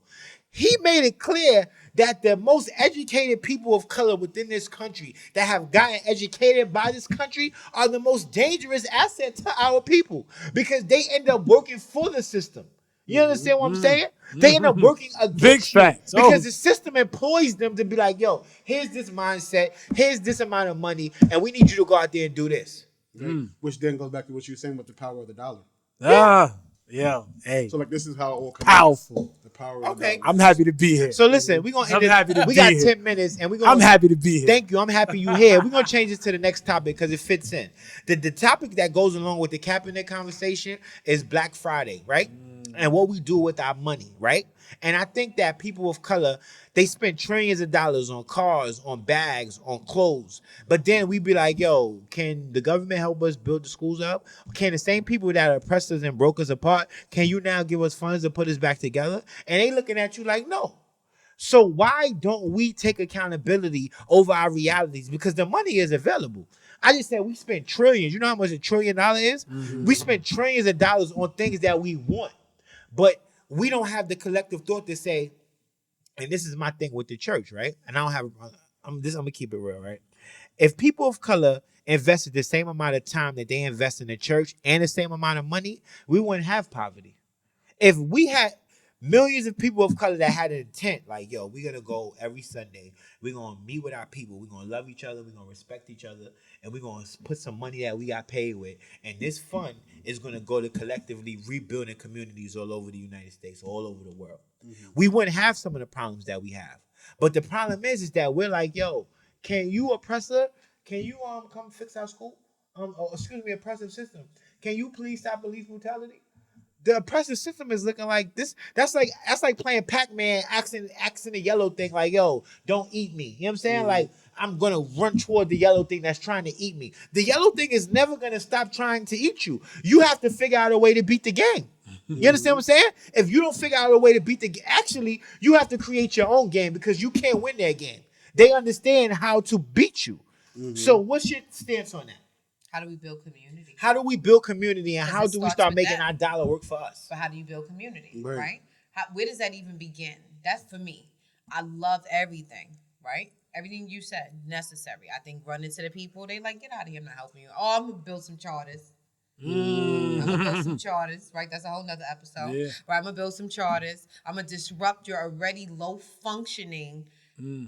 He made it clear that the most educated people of color within this country that have gotten educated by this country are the most dangerous asset to our people because they end up working for the system. You understand what I'm saying? They end up working against Big facts. because the system employs them to be like, yo, here's this mindset, here's this amount of money, and we need you to go out there and do this. Right? Which then goes back to what you were saying about the power of the dollar. Ah, Yeah, hey, So like this is how it all connects. powerful. The power. Okay. Of I'm happy to be here. So listen, we're gonna I'm end it. happy to We be got here. 10 minutes and we're gonna I'm happy to be here. Thank you. I'm happy you here. We're gonna change this to the next topic because it fits in. The topic that goes along with the Kaepernick conversation is Black Friday, right? And what we do with our money, right? And I think that people of color, they spend trillions of dollars on cars, on bags, on clothes. But then we be like, yo, can the government help us build the schools up? Can the same people that oppressed us and broke us apart, can you now give us funds to put us back together? And they looking at you like, no. So why don't we take accountability over our realities? Because the money is available. I just said we spent trillions. You know how much $1 trillion is? We spent trillions of dollars on things that we want. But we don't have the collective thought to say, and this is my thing with the church, right? And I don't have, I'm gonna keep it real, right? If people of color invested the same amount of time that they invest in the church and the same amount of money, we wouldn't have poverty. If we had millions of people of color that had an intent, like, yo, we're gonna go every Sunday, we're gonna meet with our people, we're gonna love each other, we're gonna respect each other, and we're gonna put some money that we got paid with, and this fund is gonna go to collectively rebuilding communities all over the United States, all over the world. We wouldn't have some of the problems that we have. But the problem is that we're like, yo, can you oppressor, can you come fix our school? Oppressive system. Can you please stop police brutality? The oppressive system is looking like this. That's like playing Pac-Man, asking the yellow thing, like, yo, don't eat me. You know what I'm saying? Like, I'm gonna run toward the yellow thing that's trying to eat me. The yellow thing is never gonna stop trying to eat you. You have to figure out a way to beat the game. You understand what I'm saying? If you don't figure out a way to beat the game, actually, you have to create your own game because you can't win their game. They understand how to beat you. So what's your stance on that? How do we build community? How do we build community and Because how it do we starts start with making that. our dollar work for us? But how do you build community, Right. right? Where does that even begin? That's for me. I love everything, right? Everything you said, necessary. I think running to the people, they like, get out of here, I'm not helping you. Oh, I'm going to build some charters. I'm going to build some charters, right? That's a whole nother episode. Yeah. Right? I'm going to build some charters. I'm going to disrupt your already low-functioning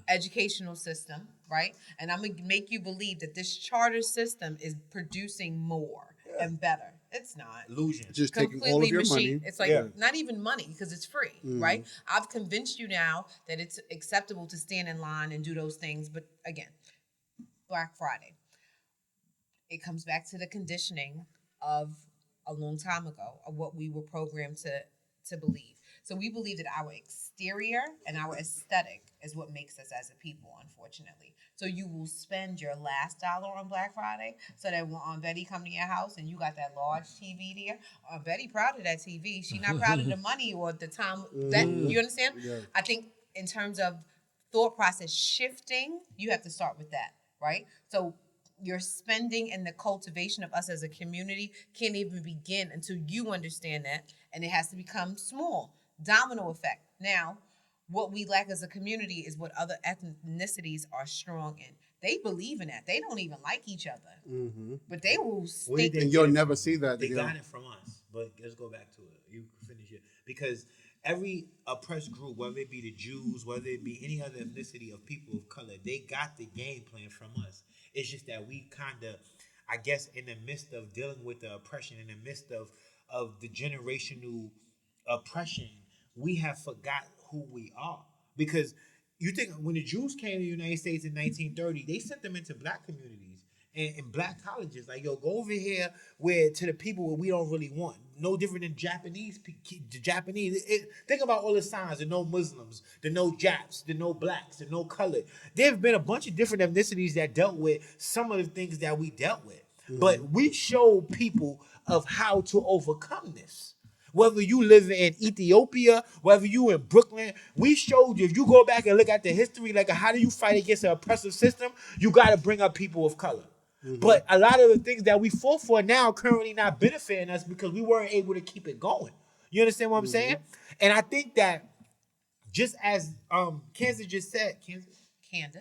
educational system, right? And I'm going to make you believe that this charter system is producing more and better. It's not. Illusion. Just taking all of your money. It's like not even money because it's free, right? I've convinced you now that it's acceptable to stand in line and do those things. But again, Black Friday, it comes back to the conditioning of a long time ago of what we were programmed to believe. So we believe that our exterior and our aesthetic is what makes us as a people, unfortunately. So you will spend your last dollar on Black Friday so that when Aunt Betty come to your house and you got that large TV there, Aunt Betty proud of that TV. She not proud of the money or the time. That you understand? Yeah. I think in terms of thought process shifting, you have to start with that, right? So your spending and the cultivation of us as a community can't even begin until you understand that, and it has to become small. Domino effect. Now, what we lack as a community is what other ethnicities are strong in. They believe in that. They don't even like each other, but they will stick. And you'll never see that. They got it from us. But let's go back to it. You finish it. Because every oppressed group, whether it be the Jews, whether it be any other ethnicity of people of color, they got the game plan from us. It's just that we kind of, I guess, in the midst of dealing with the oppression, in the midst of the generational oppression, we have forgot who we are. Because you think when the Jews came to the United States in 1930, they sent them into black communities and black colleges. Like, yo, go over here where to the people where we don't really want. No different than Japanese. The Japanese. Think about all the signs: the no Muslims, the no Japs, the no blacks, the no colored. There have been a bunch of different ethnicities that dealt with some of the things that we dealt with. But we show people of how to overcome this. Whether you live in Ethiopia, whether you in Brooklyn, we showed you. If you go back and look at the history, like how do you fight against an oppressive system, you got to bring up people of color. But a lot of the things that we fought for now currently not benefiting us because we weren't able to keep it going. You understand what I'm saying? And I think that just as Candace just said,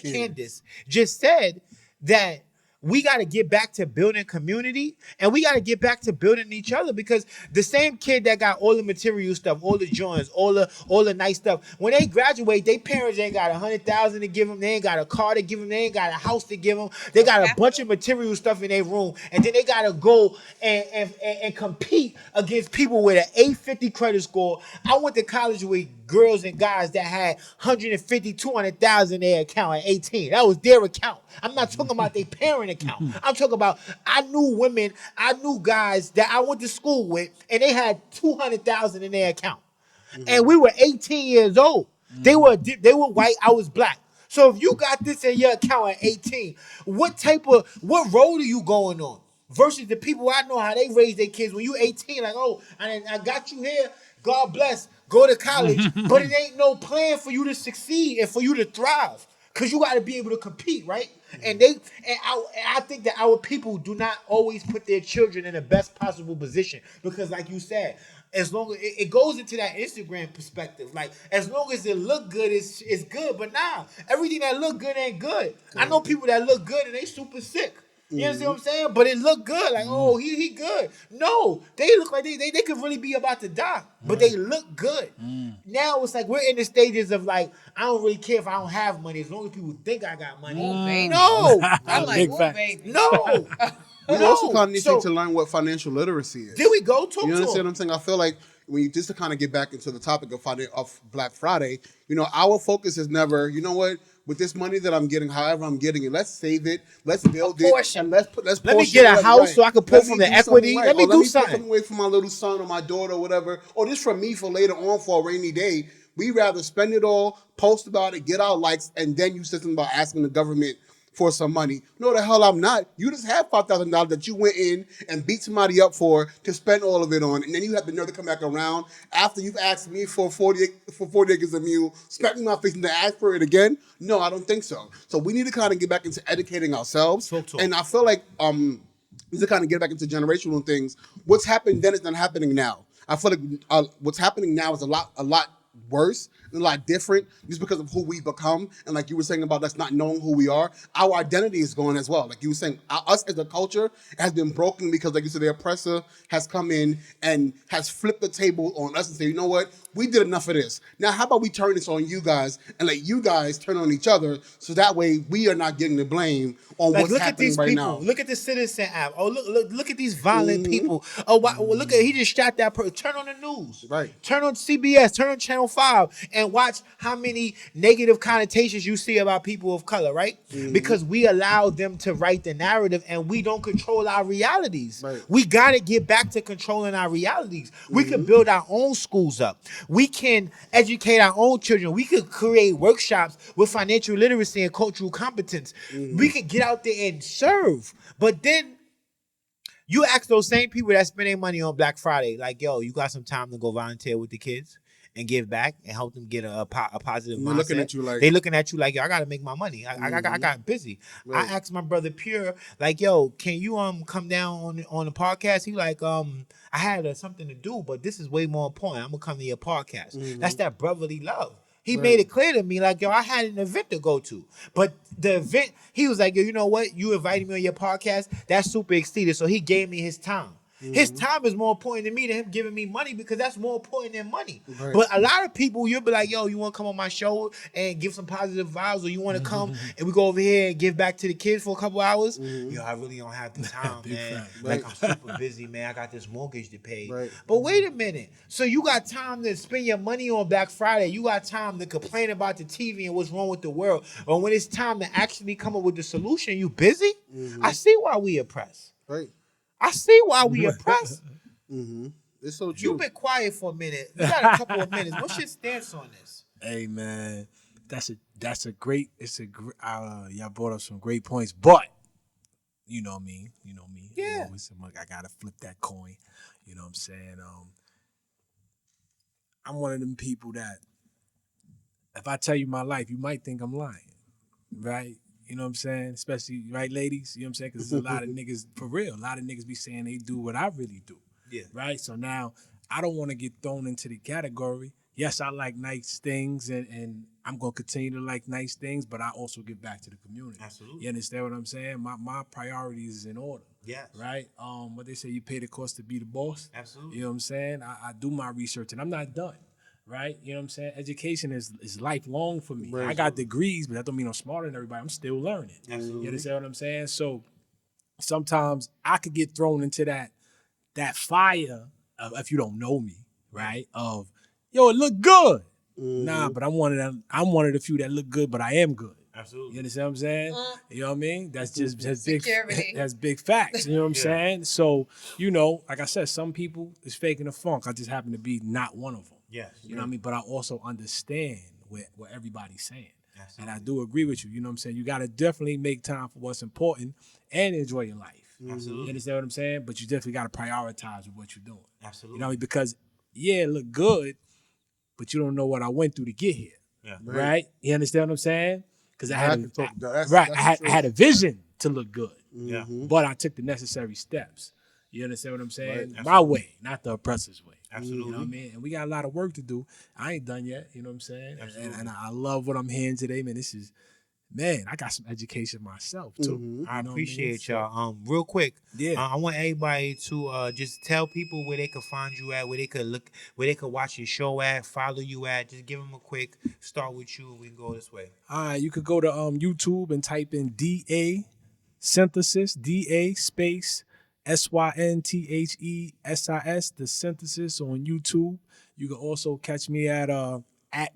Candace just said that we got to get back to building community, and we got to get back to building each other, because the same kid that got all the material stuff, all the joints, all the nice stuff, when they graduate, their parents ain't got 100,000 to give them, they ain't got a car to give them, they ain't got a house to give them, they got a bunch of material stuff in their room, and then they got to go and compete against people with an 850 credit score. I went to college with girls and guys that had 150, 200,000 in their account at 18. That was their account. I'm not talking about their parent account. I'm talking about, I knew women, I knew guys that I went to school with, and they had 200,000 in their account. And we were 18 years old. They were white, I was black. So if you got this in your account at 18, what role are you going on? Versus the people I know how they raise their kids when you 18, like, oh, I got you here, God bless, go to college, but it ain't no plan for you to succeed and for you to thrive, because you got to be able to compete, right? And I think that our people do not always put their children in the best possible position, because like you said, as long as it goes into that Instagram perspective, like as long as it look good, it's good. But nah, everything that look good ain't good. I know people that look good and they super sick. You understand what I'm saying? But it look good. Like, oh, he good. No, they look like they could really be about to die. But they look good. Now it's like we're in the stages of like, I don't really care if I don't have money as long as people think I got money. Ooh, baby. No. I'm like, Big ooh, facts. baby. No. We also kind of need So, to learn what financial literacy is. there we go. Talk You to understand him. what I'm saying? I feel like when you just to kind of get back into the topic of Black Friday, our focus is never, you know what, with this money that I'm getting, however I'm getting it, let's save it, let's build it, portion. and let's Let me portion get it a up, house right. so I can pull Let from me the do equity. something right. Let me Or do let me put something. something away for my little son or my daughter or whatever, or just for me for later on for a rainy day. We rather spend it all, post about it, get our likes, and then you say something about asking the government for some money. No, the hell I'm not. You just have $5,000 that you went in and beat somebody up for to spend all of it on, and then you have the nerve to come back around after you've asked me for 40 acres of mule, smacking my face and to ask for it again. No, I don't think so. So we need to kind of get back into educating ourselves, Talk. and I feel like we need to kind of get back into generational things. What's happened then is not happening now. I feel like what's happening now is a lot worse and a lot different just because of who we become. And like you were saying about us not knowing who we are, our identity is going as well. Like you were saying, us as a culture has been broken because, like you said, the oppressor has come in and has flipped the table on us and say, you know what, we did enough of this. Now, how about we turn this on you guys and let you guys turn on each other so that way we are not getting the blame on Like, what's look at happening these right people. now. Look at the Citizen app. Oh, look at these violent people. Oh, wow, well, look at, he just shot that person. Turn on the news. Right. Turn on CBS. Turn on Channel 5 and watch how many negative connotations you see about people of color, right? Because we allow them to write the narrative and we don't control our realities. Right. We got to get back to controlling our realities. We can build our own schools up. We can educate our own children. We could create workshops with financial literacy and cultural competence. We could get out there and serve. But then you ask those same people that spend their money on Black Friday, like, yo, you got some time to go volunteer with the kids and give back and help them get a positive They're mindset. looking at you like- They looking at you like, yo, I gotta make my money. I got busy. Right. I asked my brother Pure, like, yo, can you come down on the podcast? He like, I had something to do, but this is way more important. I'm gonna come to your podcast. That's that brotherly love. He made it clear to me, like, yo, I had an event to go to. But the event, he was like, yo, you know what? You invited me on your podcast. That's super exceeded. So he gave me his time. His time is more important to me than him giving me money, because that's more important than money. Right. But a lot of people, you'll be like, yo, you want to come on my show and give some positive vibes, or you want to come and we go over here and give back to the kids for a couple hours? Yo, I really don't have the time, man. fact. Like, I'm super busy, man. I got this mortgage to pay. Right. But wait a minute. So you got time to spend your money on Black Friday. You got time to complain about the TV and what's wrong with the world. But when it's time to actually come up with the solution, you busy? I see why we oppress. Right. I see why we oppress. It's so true. You've been quiet for a minute. You got a couple of minutes. What's your stance on this? Hey man, that's a great. Y'all brought up some great points, but you know me. Yeah. I gotta flip that coin. You know what I'm saying? I'm one of them people that if I tell you my life, you might think I'm lying, right? You know what I'm saying? Especially, right, ladies? You know what I'm saying? Because there's a lot of niggas, for real, a lot of niggas be saying they do what I really do. Yeah. Right? So now I don't want to get thrown into the category. Yes, I like nice things and I'm gonna continue to like nice things, but I also give back to the community. Absolutely. You understand what I'm saying? My priorities is in order. Yes. Right? What they say, you pay the cost to be the boss. Absolutely. You know what I'm saying? I do my research and I'm not done. Right? You know what I'm saying? Education is lifelong for me. I got degrees, but that don't mean I'm smarter than everybody. I'm still learning. Absolutely. You understand what I'm saying? So sometimes I could get thrown into that fire of, if you don't know me, right? Of yo, it look good. Nah, but I'm one of them. I'm one of the few that look good, but I am good. Absolutely. You understand what I'm saying? You know what I mean? That's just that's Security. that's big facts. You know what I'm saying? So, like I said, some people is faking the funk. I just happen to be not one of them. Yes. You know what I mean? But I also understand what everybody's saying. Absolutely. And I do agree with you. You know what I'm saying? You got to definitely make time for what's important and enjoy your life. Absolutely. You understand what I'm saying? But you definitely got to prioritize with what you're doing. Absolutely. You know what I mean? Because, yeah, it look good, but you don't know what I went through to get here. Yeah. Right? You understand what I'm saying? Because I That's had a vision to look good. Yeah. But I took the necessary steps. You understand what I'm saying? Right. My way, not the oppressor's way. Absolutely. You know what I mean? And we got a lot of work to do. I ain't done yet. You know what I'm saying? Absolutely. And I love what I'm hearing today, man. Man, I got some education myself too. I You know what appreciate mean? y'all. Real quick, Yeah. I want everybody to just tell people where they could find you at, where they could look, where they could watch your show at, follow you at. Just give them a quick start with you, and we can go this way. All right, you could go to YouTube and type in DA Synthesis, DA space SYNTHESIS, the Synthesis on YouTube. You can also catch me at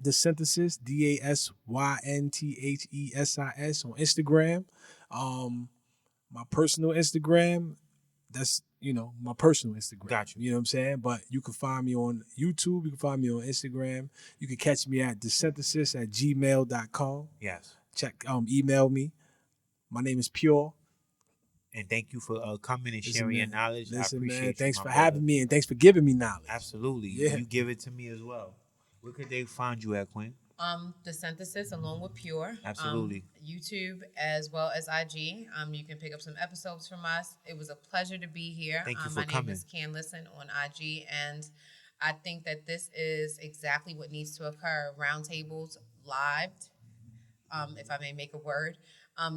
the Synthesis, DASYNTHESIS on Instagram. My personal Instagram, that's my personal Instagram. Got you. You know what I'm saying? But you can find me on YouTube, you can find me on Instagram. You can catch me at thesynthesis@gmail.com. Yes. Check email me. My name is Pure. And thank you for coming and Listen, sharing your man. knowledge. Listen, I appreciate man. Thanks you, for my brother. having me and thanks for giving me knowledge. Absolutely. Yeah. You give it to me as well. Where could they find you at, Queen? The Synthesis along with Pure. Absolutely. YouTube as well as IG. You can pick up some episodes from us. It was a pleasure to be here. Thank you for my coming. name is Canlisten on IG, and I think that this is exactly what needs to occur. Roundtables, live, if I may make a word,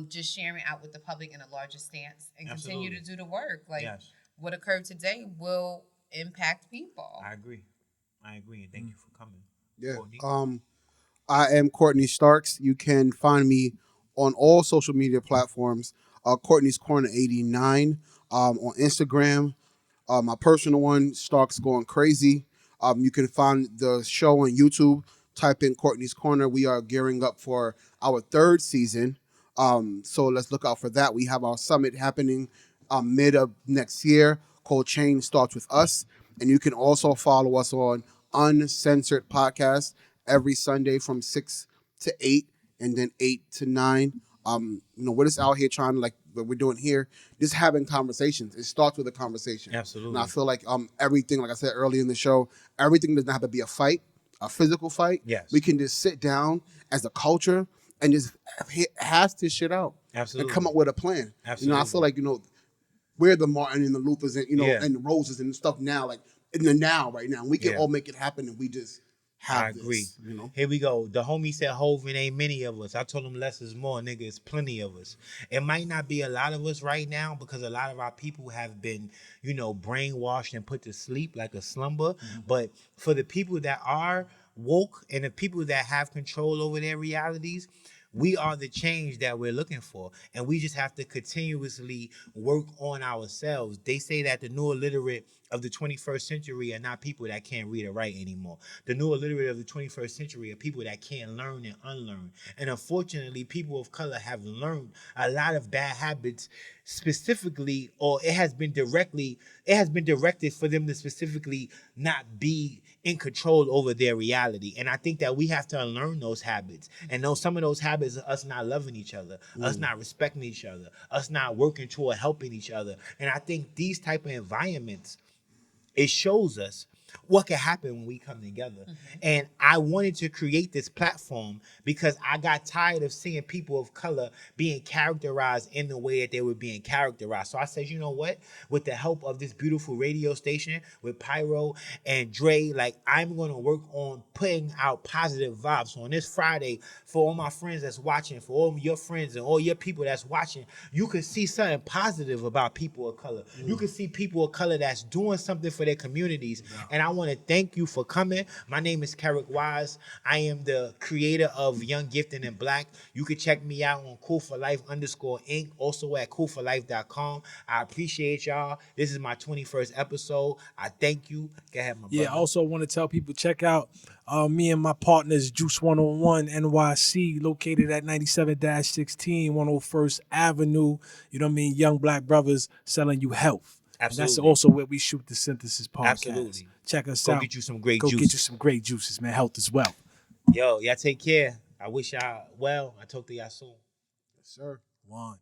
just sharing out with the public in a larger stance and continue to do the work. Like Yes. what occurred today will impact people. I agree. And thank you for coming. Yeah. Courtney? I am Courtney Starks. You can find me on all social media platforms. Courtney's Corner 89 on Instagram. My personal one, Starks Going Crazy. You can find the show on YouTube. Type in Courtney's Corner. We are gearing up for our 3rd season. So let's look out for that. We have our summit happening mid of next year called Change Starts With Us. And you can also follow us on Uncensored Podcast every Sunday from 6 to 8 and then 8 to 9. We're just out here trying to, like what we're doing here, just having conversations. It starts with a conversation. Absolutely. And I feel like everything, like I said earlier in the show, everything does not have to be a fight, a physical fight. Yes. We can just sit down as a culture and just hash this shit out. Absolutely. And come up with a plan. Absolutely. I feel like, we're the Martin and the Luthers and, Yeah. and the Roses and stuff now, like in the now right now. We can Yeah. all make it happen and we just have I agree. this, Here we go. The homie said, Hov, it ain't many of us. I told him less is more, nigga. It's plenty of us. It might not be a lot of us right now because a lot of our people have been, brainwashed and put to sleep like a slumber. Mm-hmm. But for the people that are woke and the people that have control over their realities, we are the change that we're looking for. And we just have to continuously work on ourselves. They say that the new illiterate of the 21st century are not people that can't read or write anymore. The new illiterate of the 21st century are people that can't learn and unlearn. And unfortunately, people of color have learned a lot of bad habits specifically, or it has been directed for them to specifically not be in control over their reality. And I think that we have to unlearn those habits. And some of those habits are us not loving each other, us not respecting each other, us not working toward helping each other. And I think these type of environments, it shows us what could happen when we come together. And I wanted to create this platform because I got tired of seeing people of color being characterized in the way that they were being characterized. So I said, you know what? With the help of this beautiful radio station, with Pyro and Dre, like, I'm going to work on putting out positive vibes. So on this Friday, for all my friends that's watching, for all your friends and all your people that's watching, you can see something positive about people of color. You can see people of color that's doing something for their communities. And I want to thank you for coming. My name is Carrick Wise. I am the creator of Young Gifted and Black. You can check me out on coolforlife_Inc. Also at coolforlife.com. I appreciate y'all. This is my 21st episode. I thank you. Go ahead, my Yeah, I brother. also want to tell people, check out me and my partners, Juice 101 NYC, located at 97-16, 101st Avenue. You know what I mean? Young Black brothers selling you health. And that's Absolutely. also where we shoot the Synthesis podcast. Absolutely. Check us Go out. get you some great Go juices. get you some great juices, man. Health as well. Yo, y'all take care. I wish y'all well. I talk to y'all soon. Yes, sir. One.